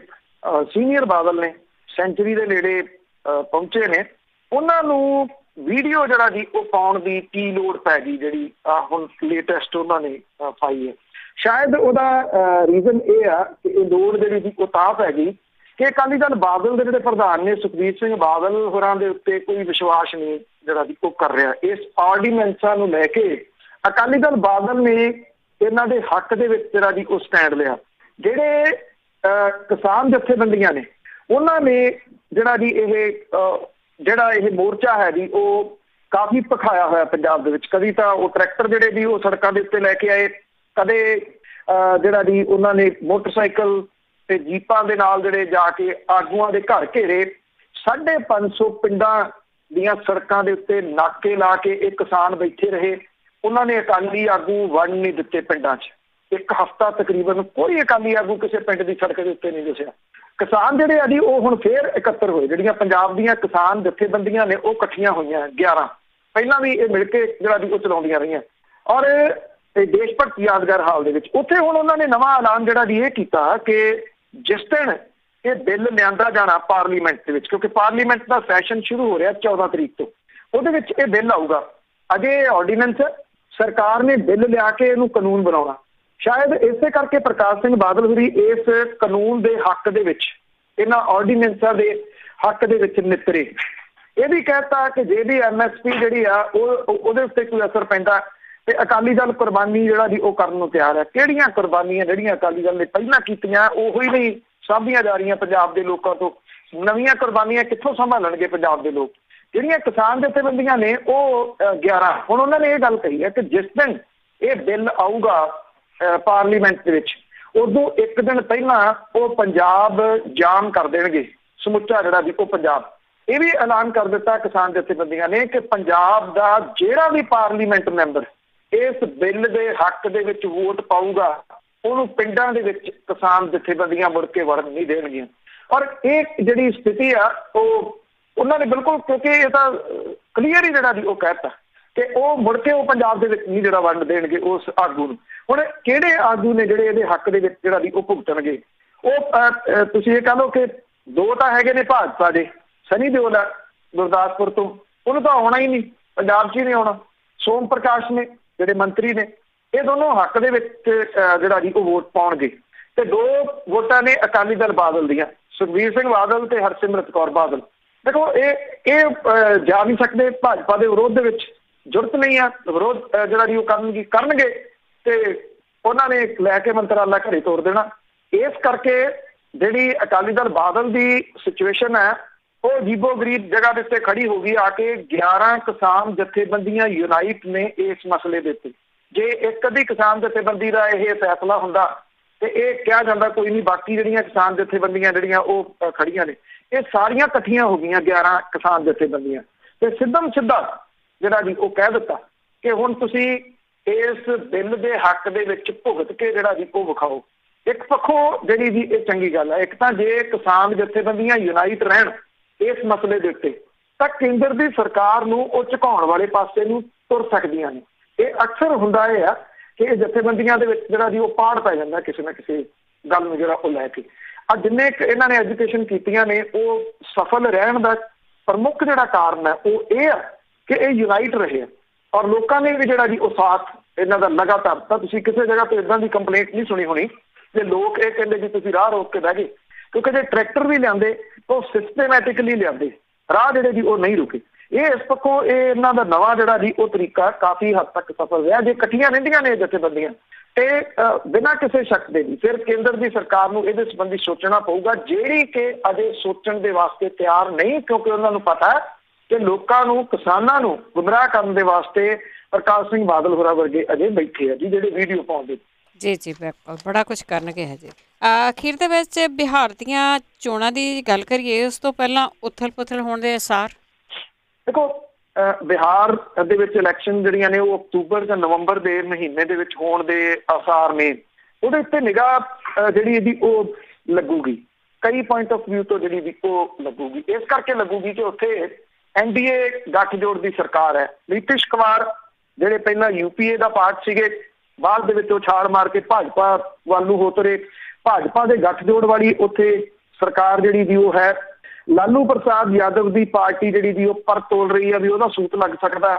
ਸੀਨੀਅਰ ਬਾਦਲ ਨੇ ਸੈਂਚੁਰੀ ਦੇ ਨੇੜੇ ਪਹੁੰਚੇ ਨੇ, ਉਹਨਾਂ ਨੂੰ ਵੀਡੀਓ ਜਿਹੜਾ ਜੀ ਉਹ ਪਾਉਣ ਦੀ ਕੀ ਲੋੜ ਪੈ ਗਈ ਜਿਹੜੀ ਹੁਣ ਲੇਟੈਸਟ ਉਹਨਾਂ ਨੇ ਪਾਈ ਹੈ। ਸ਼ਾਇਦ ਉਹਦਾ ਰੀਜ਼ਨ ਇਹ ਆ ਕਿ ਇਹ ਲੋੜ ਜਿਹੜੀ ਜੀ ਉਹ ਤਾਂ ਪੈ ਗਈ ਕਿ ਅਕਾਲੀ ਦਲ ਬਾਦਲ ਦੇ ਜਿਹੜੇ ਪ੍ਰਧਾਨ ਨੇ ਸੁਖਬੀਰ ਸਿੰਘ ਬਾਦਲ ਹੋਰਾਂ ਦੇ ਉੱਤੇ ਕੋਈ ਵਿਸ਼ਵਾਸ ਨਹੀਂ ਜਿਹੜਾ ਜੀ ਉਹ ਕਰ ਰਿਹਾ। ਇਸ ਆਰਡੀਨੈਂਸਾਂ ਨੂੰ ਲੈ ਕੇ ਅਕਾਲੀ ਦਲ ਬਾਦਲ ਨੇ ਇਹਨਾਂ ਦੇ ਹੱਕ ਦੇ ਵਿੱਚ ਜਿਹੜਾ ਜੀ ਉਹ ਸਟੈਂਡ ਲਿਆ। ਜਿਹੜੇ ਕਿਸਾਨ ਜਥੇਬੰਦੀਆਂ ਨੇ ਉਹਨਾਂ ਨੇ ਜਿਹੜਾ ਜੀ ਇਹ ਮੋਰਚਾ ਹੈ ਜੀ ਉਹ ਕਾਫੀ ਭਖਾਇਆ ਹੋਇਆ ਪੰਜਾਬ ਦੇ ਵਿੱਚ। ਕਦੀ ਤਾਂ ਉਹ ਟਰੈਕਟਰ ਜਿਹੜੇ ਜੀ ਉਹ ਸੜਕਾਂ ਦੇ ਉੱਤੇ ਲੈ ਕੇ ਆਏ, ਕਦੇ ਜਿਹੜਾ ਜੀ ਉਹਨਾਂ ਨੇ ਮੋਟਰਸਾਈਕਲ ਤੇ ਜੀਪਾਂ ਦੇ ਨਾਲ ਜਿਹੜੇ ਜਾ ਕੇ ਆਗੂਆਂ ਦੇ ਘਰ ਘੇਰੇ। 550 ਪਿੰਡਾਂ ਦੀਆਂ ਸੜਕਾਂ ਦੇ ਉੱਤੇ ਨਾਕੇ ਲਾ ਕੇ ਇਹ ਕਿਸਾਨ ਬੈਠੇ ਰਹੇ। ਉਹਨਾਂ ਨੇ ਅਕਾਲੀ ਆਗੂ ਵੜਨ ਨਹੀਂ ਦਿੱਤੇ ਪਿੰਡਾਂ 'ਚ। ਇੱਕ ਹਫ਼ਤਾ ਤਕਰੀਬਨ ਕੋਈ ਅਕਾਲੀ ਆਗੂ ਕਿਸੇ ਪਿੰਡ ਦੀ ਸੜਕ ਦੇ ਉੱਤੇ ਨਹੀਂ ਦਿਸਿਆ। ਕਿਸਾਨ ਜਿਹੜੇ ਆ ਜੀ ਉਹ ਹੁਣ ਫੇਰ ਇਕੱਤਰ ਹੋਏ। ਜਿਹੜੀਆਂ ਪੰਜਾਬ ਦੀਆਂ ਕਿਸਾਨ ਜਥੇਬੰਦੀਆਂ ਨੇ ਉਹ ਇਕੱਠੀਆਂ ਹੋਈਆਂ 11 ਪਹਿਲਾਂ ਵੀ ਇਹ ਮਿਲ ਕੇ ਜਿਹੜਾ ਜੀ ਉਹ ਚਲਾਉਂਦੀਆਂ ਰਹੀਆਂ ਔਰ ਦੇਸ਼ ਭਗਤੀ ਯਾਦਗਾਰ ਹਾਲ ਦੇ ਵਿੱਚ ਉੱਥੇ ਹੁਣ ਉਹਨਾਂ ਨੇ ਨਵਾਂ ਐਲਾਨ ਜਿਹੜਾ ਜੀ ਇਹ ਕੀਤਾ ਕਿ ਜਿਸ ਦਿਨ ਇਹ ਬਿੱਲ ਲਿਆਂਦਾ ਜਾਣਾ ਪਾਰਲੀਮੈਂਟ ਦੇ ਵਿੱਚ, ਕਿਉਂਕਿ ਪਾਰਲੀਮੈਂਟ ਦਾ ਸੈਸ਼ਨ ਸ਼ੁਰੂ ਹੋ ਰਿਹਾ 14 ਤਰੀਕ ਤੋਂ, ਉਹਦੇ ਵਿੱਚ ਇਹ ਬਿੱਲ ਆਊਗਾ। ਅਜੇ ਆਰਡੀਨੈਂਸ ਸਰਕਾਰ ਨੇ ਬਿੱਲ ਲਿਆ ਕੇ ਇਹਨੂੰ ਕਾਨੂੰਨ ਬਣਾਉਣਾ। ਸ਼ਾਇਦ ਇਸੇ ਕਰਕੇ ਪ੍ਰਕਾਸ਼ ਸਿੰਘ ਬਾਦਲ ਹੋਰੀ ਇਸ ਕਾਨੂੰਨ ਦੇ ਹੱਕ ਦੇ ਵਿੱਚ, ਇਹਨਾਂ ਆਰਡੀਨੈਂਸਾਂ ਦੇ ਹੱਕ ਦੇ ਵਿੱਚ ਨਿਤਰੇ। ਇਹ ਵੀ ਕਹਿਤਾ ਕਿ ਜੇ ਵੀ MSP ਜਿਹੜੀ ਆ ਉਹਦੇ ਉੱਤੇ ਕੋਈ ਅਸਰ ਪੈਂਦਾ ਤੇ ਅਕਾਲੀ ਦਲ ਕੁਰਬਾਨੀ ਜਿਹੜਾ ਜੀ ਉਹ ਕਰਨ ਨੂੰ ਤਿਆਰ ਹੈ। ਕਿਹੜੀਆਂ ਕੁਰਬਾਨੀਆਂ ਜਿਹੜੀਆਂ ਅਕਾਲੀ ਦਲ ਨੇ ਪਹਿਲਾਂ ਕੀਤੀਆਂ ਉਹ ਹੀ ਨਹੀਂ ਸਾਂਭੀਆਂ ਜਾ ਰਹੀਆਂ ਪੰਜਾਬ ਦੇ ਲੋਕਾਂ ਤੋਂ। ਨਵੀਆਂ ਕੁਰਬਾਨੀਆਂ ਕਿੱਥੋਂ ਸੰਭਾਲਣਗੇ ਪੰਜਾਬ ਦੇ ਲੋਕ? ਜਿਹੜੀਆਂ ਕਿਸਾਨ ਜਥੇਬੰਦੀਆਂ ਨੇ ਉਹ 11 ਹੁਣ ਉਹਨਾਂ ਨੇ ਇਹ ਗੱਲ ਕਹੀ ਹੈ ਕਿ ਜਿਸ ਦਿਨ ਇਹ ਬਿੱਲ ਆਊਗਾ ਪਾਰਲੀਮੈਂਟ ਦੇ ਵਿੱਚ, ਉਦੋਂ ਇੱਕ ਦਿਨ ਪਹਿਲਾਂ ਉਹ ਪੰਜਾਬ ਜਾਮ ਕਰ ਦੇਣਗੇ, ਸਮੁੱਚਾ ਜਿਹੜਾ ਜੀ ਉਹ ਪੰਜਾਬ। ਇਹ ਵੀ ਐਲਾਨ ਕਰ ਦਿੱਤਾ ਕਿਸਾਨ ਜਥੇਬੰਦੀਆਂ ਨੇ ਕਿ ਪੰਜਾਬ ਦਾ ਜਿਹੜਾ ਵੀ ਪਾਰਲੀਮੈਂਟ ਮੈਂਬਰ ਇਸ ਬਿੱਲ ਦੇ ਹੱਕ ਦੇ ਵਿੱਚ ਵੋਟ ਪਾਊਗਾ ਉਹਨੂੰ ਪਿੰਡਾਂ ਦੇ ਵਿੱਚ ਕਿਸਾਨ ਜਥੇਬੰਦੀਆਂ ਮੁੜ ਕੇ ਵੜਨ ਨਹੀਂ ਦੇਣਗੀਆਂ। ਔਰ ਇਹ ਜਿਹੜੀ ਸਥਿਤੀ ਆ ਉਹ ਉਹਨਾਂ ਨੇ ਬਿਲਕੁਲ, ਕਿਉਂਕਿ ਇਹ ਤਾਂ ਕਲੀਅਰ ਹੀ ਜਿਹੜਾ ਜੀ ਉਹ ਕਹਿਤਾ ਕਿ ਉਹ ਮੁੜ ਕੇ ਉਹ ਪੰਜਾਬ ਦੇ ਵਿੱਚ ਨਹੀਂ ਜਿਹੜਾ ਵੰਡ ਦੇਣਗੇ ਉਸ ਆਗੂ ਨੂੰ। ਹੁਣ ਕਿਹੜੇ ਆਗੂ ਨੇ ਜਿਹੜੇ ਇਹਦੇ ਹੱਕ ਦੇ ਵਿੱਚ ਜਿਹੜਾ ਵੀ ਉਹ ਭੁਗਤਣਗੇ? ਉਹ ਤੁਸੀਂ ਇਹ ਕਹ ਲਓ ਕਿ ਦੋ ਤਾਂ ਹੈਗੇ ਨੇ ਭਾਜਪਾ ਦੇ, ਸਨੀ ਦਿਓਲ ਗੁਰਦਾਸਪੁਰ ਤੋਂ, ਉਹਨੂੰ ਤਾਂ ਆਉਣਾ ਹੀ ਨਹੀਂ, ਪੰਜਾਬ 'ਚ ਹੀ ਨਹੀਂ ਆਉਣਾ। ਸੋਮ ਪ੍ਰਕਾਸ਼ ਨੇ ਜਿਹੜੇ ਮੰਤਰੀ ਨੇ, ਇਹ ਦੋਨੋਂ ਹੱਕ ਦੇ ਵਿੱਚ ਜਿਹੜਾ ਜੀ ਉਹ ਵੋਟ ਪਾਉਣਗੇ। ਤੇ 2 ਵੋਟਾਂ ਨੇ ਅਕਾਲੀ ਦਲ ਬਾਦਲ ਦੀਆਂ, ਸੁਖਬੀਰ ਸਿੰਘ ਬਾਦਲ ਤੇ ਹਰਸਿਮਰਤ ਕੌਰ ਬਾਦਲ। ਦੇਖੋ ਇਹ ਜਾ ਨਹੀਂ ਸਕਦੇ, ਭਾਜਪਾ ਦੇ ਵਿਰੋਧ ਦੇ ਵਿੱਚ ਜ਼ਰੂਰਤ ਨਹੀਂ ਆ, ਵਿਰੋਧ ਜਿਹੜਾ ਜੀ ਉਹ ਕਰਨਗੇ ਤੇ ਉਹਨਾਂ ਨੇ ਲੈ ਕੇ ਮੰਤਰਾਲਾ ਘਰੇ ਤੋਰ ਦੇਣਾ। ਇਸ ਕਰਕੇ ਜਿਹੜੀ ਅਕਾਲੀ ਦਲ ਬਾਦਲ ਦੀ ਸਿਚੁਏਸ਼ਨ ਹੈ ਉਹ ਅਜੀਬੋ ਗਰੀਬ ਜਗ੍ਹਾ ਦੇ ਉੱਤੇ ਖੜੀ ਹੋ ਗਈ ਆ ਕੇ। 11 ਕਿਸਾਨ ਜਥੇਬੰਦੀਆਂ ਯੂਨਾਈਟ ਨੇ ਇਸ ਮਸਲੇ ਦੇ ਉੱਤੇ। ਜੇ ਇੱਕ ਅੱਧੀ ਕਿਸਾਨ ਜਥੇਬੰਦੀ ਦਾ ਇਹ ਫੈਸਲਾ ਹੁੰਦਾ ਤੇ ਇਹ ਕਿਹਾ ਜਾਂਦਾ ਕੋਈ ਨਹੀਂ, ਬਾਕੀ ਜਿਹੜੀਆਂ ਕਿਸਾਨ ਜਥੇਬੰਦੀਆਂ ਜਿਹੜੀਆਂ ਉਹ ਖੜੀਆਂ ਨੇ, ਇਹ ਸਾਰੀਆਂ ਇਕੱਠੀਆਂ ਹੋ ਗਈਆਂ 11 ਕਿਸਾਨ ਜਥੇਬੰਦੀਆਂ ਤੇ ਸਿੱਧਾ ਜਿਹੜਾ ਜੀ ਉਹ ਕਹਿ ਦਿੱਤਾ ਕਿ ਹੁਣ ਤੁਸੀਂ ਇਸ ਬਿੱਲ ਦੇ ਹੱਕ ਦੇ ਵਿੱਚ ਭੁਗਤ ਕੇ ਜਿਹੜਾ ਜੀ ਉਹ ਵਿਖਾਓ। ਇੱਕ ਪੱਖੋਂ ਜਿਹੜੀ ਜੀ ਇਹ ਚੰਗੀ ਗੱਲ ਹੈ। ਇੱਕ ਤਾਂ ਜੇ ਕਿਸਾਨ ਜਥੇਬੰਦੀਆਂ ਯੂਨਾਈਟ ਰਹਿਣ ਇਸ ਮਸਲੇ ਦੇ ਉੱਤੇ ਤਾਂ ਕੇਂਦਰ ਦੀ ਸਰਕਾਰ ਨੂੰ ਉਹ ਝੁਕਾਉਣ ਵਾਲੇ ਪਾਸੇ ਨੂੰ ਤੁਰ ਸਕਦੀਆਂ ਨੇ। ਇਹ ਅਕਸਰ ਹੁੰਦਾ ਇਹ ਆ ਕਿ ਇਹ ਜਥੇਬੰਦੀਆਂ ਦੇ ਵਿੱਚ ਜਿਹੜਾ ਜੀ ਉਹ ਪਾੜ ਪੈ ਜਾਂਦਾ ਕਿਸੇ ਨਾ ਕਿਸੇ ਗੱਲ ਨੂੰ ਜਿਹੜਾ ਉਹ ਲੈ ਕੇ। ਆ ਜਿੰਨੇ ਇਹਨਾਂ ਨੇ ਐਜੂਕੇਸ਼ਨ ਕੀਤੀਆਂ ਨੇ ਉਹ ਸਫਲ ਰਹਿਣ ਦਾ ਪ੍ਰਮੁੱਖ ਜਿਹੜਾ ਕਾਰਨ ਹੈ ਉਹ ਇਹ ਆ ਕਿ ਇਹ ਯੂਨਾਈਟ ਰਹੇ ਆ। ਔਰ ਲੋਕਾਂ ਨੇ ਵੀ ਜਿਹੜਾ ਜੀ ਉਹ ਸਾਥ ਇਹਨਾਂ ਦਾ ਲਗਾਤਾਰ, ਤਾਂ ਤੁਸੀਂ ਕਿਸੇ ਜਗ੍ਹਾ ਤੋਂ ਇੱਦਾਂ ਦੀ ਕੰਪਲੇਂਟ ਨਹੀਂ ਸੁਣੀ ਹੋਣੀ ਜੇ ਲੋਕ ਇਹ ਕਹਿੰਦੇ ਜੀ ਤੁਸੀਂ ਰਾਹ ਰੋਕ ਕੇ ਬਹਿ ਗਏ, ਕਿਉਂਕਿ ਜੇ ਟਰੈਕਟਰ ਵੀ ਲਿਆਂਦੇ ਉਹ ਸਿਸਟਮੈਟਿਕਲੀ ਲਿਆਂਦੇ, ਰਾਹ ਜਿਹੜੇ ਜੀ ਉਹ ਨਹੀਂ ਰੁਕੇ। ਇਹ ਇਸ ਪੱਖੋਂ ਇਹ ਇਹਨਾਂ ਦਾ ਨਵਾਂ ਜਿਹੜਾ ਜੀ ਉਹ ਤਰੀਕਾ ਕਾਫੀ ਹੱਦ ਤੱਕ ਸਫਲ ਰਿਹਾ। ਜੇ ਇਕੱਠੀਆਂ ਰਹਿੰਦੀਆਂ ਨੇ ਜਥੇਬੰਦੀਆਂ ਤੇ ਬਿਨਾਂ ਕਿਸੇ ਸ਼ੱਕ ਦੇ ਵੀ ਫਿਰ ਕੇਂਦਰ ਦੀ ਸਰਕਾਰ ਨੂੰ ਇਹਦੇ ਸੰਬੰਧੀ ਸੋਚਣਾ ਪਊਗਾ, ਜਿਹੜੀ ਕਿ ਅਜੇ ਸੋਚਣ ਦੇ ਵਾਸਤੇ ਤਿਆਰ ਨਹੀਂ, ਕਿਉਂਕਿ ਉਹਨਾਂ ਨੂੰ ਪਤਾ ਹੈ ਕਿ ਲੋਕਾਂ ਨੂੰ, ਕਿਸਾਨਾਂ ਨੂੰ ਗੁੰਮਰਾਹ ਕਰਨ ਦੇ ਵਾਸਤੇ ਪ੍ਰਕਾਸ਼ ਸਿੰਘ ਬਾਦਲ ਹੋਰਾਂ ਵਰਗੇ ਅਜੇ ਬੈਠੇ ਆ ਜੀ, ਜਿਹੜੇ ਵੀਡੀਓ ਪਾਉਂਦੇ। ਜੀ ਬਿਲਕੁਲ, ਬੜਾ ਕੁਝ ਕਰਨਗੇ ਹਜੇ। ਅਖੀਰ ਦੇ ਵਿੱਚ ਬਿਹਾਰ ਦੀਆਂ ਚੋਣਾਂ ਦੀ ਗੱਲ ਕਰੀਏ, ਉਸ ਤੋਂ ਪਹਿਲਾਂ ਉਥਲ ਪੁਥਲ ਹੋਣ ਦੇ ਅਸਾਰ? ਦੇਖੋ ਬਿਹਾਰ ਦੇ ਵਿੱਚ ਇਲੈਕਸ਼ਨ ਜਿਹੜੀਆਂ ਨੇ ਉਹ ਅਕਤੂਬਰ ਜਾਂ ਨਵੰਬਰ ਦੇ ਮਹੀਨੇ ਦੇ ਵਿੱਚ ਹੋਣ ਦੇ ਆਸਾਰ ਨੇ। ਉਹਦੇ ਉੱਤੇ ਨਿਗਾਹ ਜਿਹੜੀ ਇਹਦੀ ਉਹ ਲੱਗੂਗੀ, ਕਈ ਪੁਆਇੰਟ ਆਫ ਵਿਊ ਤੋਂ ਜਿਹੜੀ ਵੀ ਉਹ ਲੱਗੂਗੀ। ਇਸ ਕਰਕੇ ਲੱਗੂਗੀ ਕਿ ਉੱਥੇ NDA ਗੱਠਜੋੜ ਦੀ ਸਰਕਾਰ ਹੈ। ਨਿਤਿਸ਼ ਕੁਮਾਰ ਜਿਹੜੇ ਪਹਿਲਾਂ UPA ਦਾ ਪਾਰਟ ਸੀਗੇ, ਬਾਅਦ ਦੇ ਵਿੱਚ ਉਹ ਛਾਲ ਮਾਰ ਕੇ ਭਾਜਪਾ ਵੱਲ ਨੂੰ ਹੋ ਤੁਰੇ। ਭਾਜਪਾ ਦੇ ਗੱਠਜੋੜ ਵਾਲੀ ਉੱਥੇ ਸਰਕਾਰ ਜਿਹੜੀ ਦੀ ਉਹ ਹੈ। ਲਾਲੂ ਪ੍ਰਸਾਦ ਯਾਦਵ ਦੀ ਪਾਰਟੀ ਜਿਹੜੀ ਦੀ ਉਹ ਪਰ ਤੋਲ ਰਹੀ ਹੈ ਵੀ ਉਹਦਾ ਸੂਤ ਲੱਗ ਸਕਦਾ।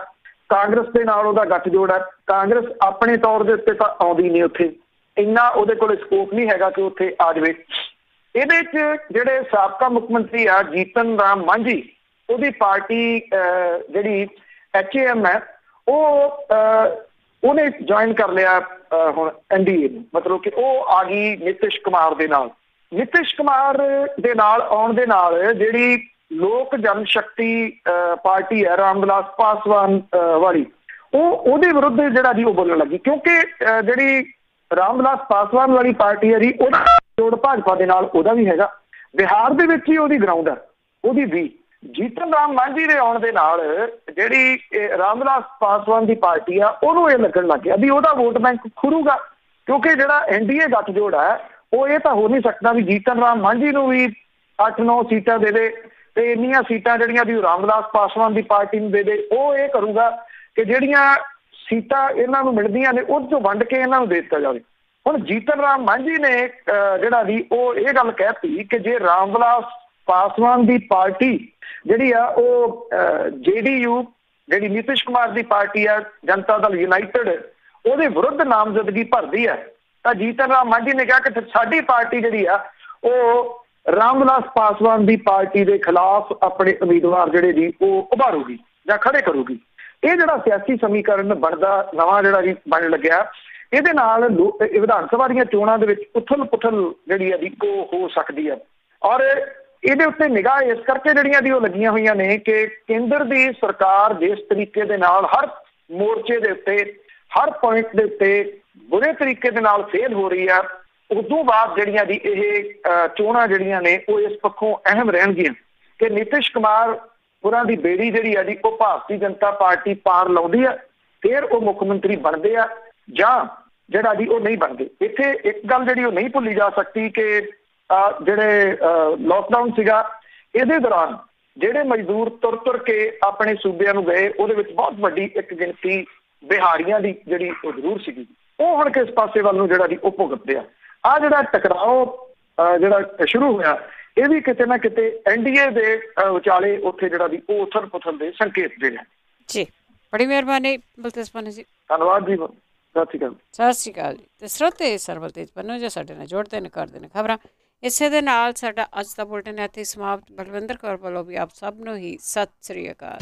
ਕਾਂਗਰਸ ਦੇ ਨਾਲ ਉਹਦਾ ਗੱਠਜੋੜ ਹੈ। ਕਾਂਗਰਸ ਆਪਣੇ ਤੌਰ ਦੇ ਉੱਤੇ ਤਾਂ ਆਉਂਦੀ ਨਹੀਂ, ਉੱਥੇ ਇੰਨਾ ਉਹਦੇ ਕੋਲ ਸਕੋਪ ਨਹੀਂ ਹੈਗਾ ਕਿ ਉੱਥੇ ਆ ਜਾਵੇ। ਇਹਦੇ 'ਚ ਜਿਹੜੇ ਸਾਬਕਾ ਮੁੱਖ ਮੰਤਰੀ ਆ ਜੀਤਨ ਰਾਮ ਮਾਂਝੀ, ਉਹਦੀ ਪਾਰਟੀ ਜਿਹੜੀ HAM ਹੈ ਉਹਨੇ ਜੁਆਇਨ ਕਰ ਲਿਆ ਹੁਣ NDA ਨੂੰ, ਮਤਲਬ ਕਿ ਉਹ ਆ ਗਈ ਨਿਤਿਸ਼ ਕੁਮਾਰ ਦੇ ਨਾਲ। ਨਿਤਿਸ਼ ਕੁਮਾਰ ਦੇ ਨਾਲ ਆਉਣ ਦੇ ਨਾਲ ਜਿਹੜੀ ਲੋਕ ਜਨਸ਼ਕਤੀ ਪਾਰਟੀ ਹੈ ਰਾਮ ਵਿਲਾਸ ਪਾਸਵਾਨ ਵਾਲੀ, ਉਹਦੇ ਵਿਰੁੱਧ ਜਿਹੜਾ ਜੀ ਉਹ ਬੋਲਣ ਲੱਗੀ, ਕਿਉਂਕਿ ਜਿਹੜੀ ਰਾਮ ਵਿਲਾਸ ਪਾਸਵਾਨ ਵਾਲੀ ਪਾਰਟੀ ਹੈ ਜੀ ਉਹਦਾ ਜੋੜ ਭਾਜਪਾ ਦੇ ਨਾਲ ਉਹਦਾ ਵੀ ਹੈਗਾ। ਬਿਹਾਰ ਦੇ ਵਿੱਚ ਹੀ ਉਹਦੀ ਗਰਾਊਂਡ ਹੈ ਉਹਦੀ ਵੀ। ਜੀਤਨ ਰਾਮ ਮਾਂਝੀ ਦੇ ਆਉਣ ਦੇ ਨਾਲ ਜਿਹੜੀ ਰਾਮ ਵਿਲਾਸ ਪਾਸਵਾਨ ਦੀ ਪਾਰਟੀ ਆ ਉਹਨੂੰ ਇਹ ਲੱਗਣ ਲੱਗ ਗਿਆ ਵੀ ਉਹਦਾ ਵੋਟ ਬੈਂਕ ਖੁਰੂਗਾ, ਕਿਉਂਕਿ ਜਿਹੜਾ NDA ਗੱਠਜੋੜ ਹੈ ਉਹ ਇਹ ਤਾਂ ਹੋ ਨਹੀਂ ਸਕਦਾ ਵੀ ਜੀਤਨ ਰਾਮ ਮਾਂਝੀ ਨੂੰ ਵੀ 8-9 ਸੀਟਾਂ ਦੇ ਦੇ ਤੇ ਇੰਨੀਆਂ ਸੀਟਾਂ ਜਿਹੜੀਆਂ ਵੀ ਰਾਮ ਵਿਲਾਸ ਪਾਸਵਾਨ ਦੀ ਪਾਰਟੀ ਨੂੰ ਦੇ ਦੇ। ਉਹ ਇਹ ਕਰੂਗਾ ਕਿ ਜਿਹੜੀਆਂ ਸੀਟਾਂ ਇਹਨਾਂ ਨੂੰ ਮਿਲਦੀਆਂ ਨੇ ਉਹ ਚੋਂ ਵੰਡ ਕੇ ਇਹਨਾਂ ਨੂੰ ਦੇ ਦਿੱਤਾ ਜਾਵੇ। ਹੁਣ ਜੀਤਨ ਰਾਮ ਮਾਂਝੀ ਨੇ ਜਿਹੜਾ ਵੀ ਉਹ ਇਹ ਗੱਲ ਕਹਿਤੀ ਕਿ ਜੇ ਰਾਮ ਵਿਲਾਸ ਪਾਸਵਾਨ ਦੀ ਪਾਰਟੀ ਜਿਹੜੀ ਆ ਉਹ JDU ਜਿਹੜੀ ਨਿਤਿਸ਼ ਕੁਮਾਰ ਦੀ ਪਾਰਟੀ ਆ ਜਨਤਾ ਦਲ ਯੂਨਾਈਟਿਡ, ਉਹਦੇ ਵਿਰੁੱਧ ਨਾਮਜ਼ਦਗੀ ਭਰਦੀ ਹੈ ਤਾਂ ਜੀਤਨ ਰਾਮ ਮਾਂਝੀ ਨੇ ਕਿਹਾ ਕਿ ਸਾਡੀ ਪਾਰਟੀ ਜਿਹੜੀ ਆ ਉਹ ਰਾਮ ਵਿਲਾਸ ਪਾਸਵਾਨ ਦੀ ਪਾਰਟੀ ਦੇ ਖਿਲਾਫ ਆਪਣੇ ਉਮੀਦਵਾਰ ਜਿਹੜੇ ਜੀ ਉਹ ਉਭਾਰੂਗੀ ਜਾਂ ਖੜੇ ਕਰੂਗੀ। ਇਹ ਜਿਹੜਾ ਸਿਆਸੀ ਸਮੀਕਰਨ ਬਣਦਾ ਨਵਾਂ ਜਿਹੜਾ ਜੀ ਬਣਨ ਲੱਗਿਆ, ਇਹਦੇ ਨਾਲ ਵਿਧਾਨ ਸਭਾ ਦੀਆਂ ਚੋਣਾਂ ਦੇ ਵਿੱਚ ਉਥਲ ਪੁਥਲ ਜਿਹੜੀ ਆ ਜੀ ਉਹ ਹੋ ਸਕਦੀ ਹੈ। ਔਰ ਇਹਦੇ ਉੱਤੇ ਨਿਗਾਹ ਇਸ ਕਰਕੇ ਜਿਹੜੀਆਂ ਦੀ ਉਹ ਲੱਗੀਆਂ ਹੋਈਆਂ ਨੇ ਕਿ ਕੇਂਦਰ ਦੀ ਸਰਕਾਰ ਜਿਸ ਤਰੀਕੇ ਦੇ ਨਾਲ ਹਰ ਮੋਰਚੇ ਦੇ ਉੱਤੇ, ਹਰ ਪੁਆਇੰਟ ਦੇ ਉੱਤੇ ਬੁਰੇ ਤਰੀਕੇ ਦੇ ਨਾਲ ਫੇਲ ਹੋ ਰਹੀ ਆ, ਉਸ ਤੋਂ ਬਾਅਦ ਜਿਹੜੀਆਂ ਦੀ ਇਹ ਚੋਣਾਂ ਜਿਹੜੀਆਂ ਨੇ ਉਹ ਇਸ ਪੱਖੋਂ ਅਹਿਮ ਰਹਿਣਗੀਆਂ। ਕਿ ਨਿਤਿਸ਼ ਕੁਮਾਰ ਹੋਰਾਂ ਦੀ ਬੇੜੀ ਜਿਹੜੀ ਆ ਜੀ ਉਹ ਭਾਰਤੀ ਜਨਤਾ ਪਾਰਟੀ ਪਾਰ ਲਾਉਂਦੀ ਆ, ਫਿਰ ਉਹ ਮੁੱਖ ਮੰਤਰੀ ਬਣਦੇ ਆ ਜਾਂ ਜਿਹੜਾ ਜੀ ਉਹ ਨਹੀਂ ਬਣਦੇ। ਇੱਥੇ ਇੱਕ ਗੱਲ ਜਿਹੜੀ ਉਹ ਨਹੀਂ ਭੁੱਲੀ ਜਾ ਸਕਦੀ ਕਿ ਜਿਹੜੇ ਲੋਕਡਾਊਨ ਸੀਗਾ ਇਹਦੇ ਦੌਰਾਨ ਜਿਹੜੇ ਮਜ਼ਦੂਰ ਤੁਰ ਤੁਰ ਕੇ ਆਪਣੇ ਸੂਬਿਆਂ ਨੂੰ ਗਏ, ਉਹਦੇ ਵਿੱਚ ਬਹੁਤ ਵੱਡੀ ਇੱਕ ਗਿਣਤੀ ਬਿਹਾਰੀਆਂ ਦੀ ਜਿਹੜੀ ਉਹ ਜ਼ਰੂਰ ਸੀਗੀ। ਉਹ ਹੁਣ ਕਿਸ ਪਾਸੇ ਵੱਲ ਨੂੰ ਜਿਹੜਾ ਜੀ ਉਹ ਭੁਗਤਦੇ ਆ ਜਿਹੜਾ ਟਕਰਾਓ ਜਿਹੜਾ ਸ਼ੁਰੂ ਹੋਇਆ, ਇਹ ਵੀ ਕਿਤੇ ਨਾ ਕਿਤੇ NDA ਦੇ ਵਿਚਾਲੇ ਉੱਥੇ ਜਿਹੜਾ ਜੀ ਉਹ ਉਥਲ ਪੁਥਲ ਦੇ ਸੰਕੇਤ ਦੇ ਨੇ ਜੀ। ਬੜੀ ਮਿਹਰਬਾਨੀ ਬਲਤੇਜ ਪੰਨੂ ਜੀ, ਧੰਨਵਾਦ ਜੀ, ਸਤਿ ਸ਼੍ਰੀ ਅਕਾਲ ਜੀ। ਤੇ ਸਰੋਤੇ ਸਰ ਬਲਤੇਜ ਪੰਨੂ ਜੀ ਸਾਡੇ ਨਾਲ ਜੋੜਦੇ ਨੇ, ਕਰਦੇ ਨੇ ਖਬਰਾਂ। ਇਸੇ ਦੇ ਨਾਲ ਸਾਡਾ ਅੱਜ ਦਾ ਬੁਲਟਨ ਇੱਥੇ ਸਮਾਪਤ। ਬਲਵਿੰਦਰ ਕੌਰ ਵੱਲੋਂ ਵੀ ਆਪ ਸਭ ਨੂੰ ਹੀ ਸਤਿ ਸ੍ਰੀ ਅਕਾਲ।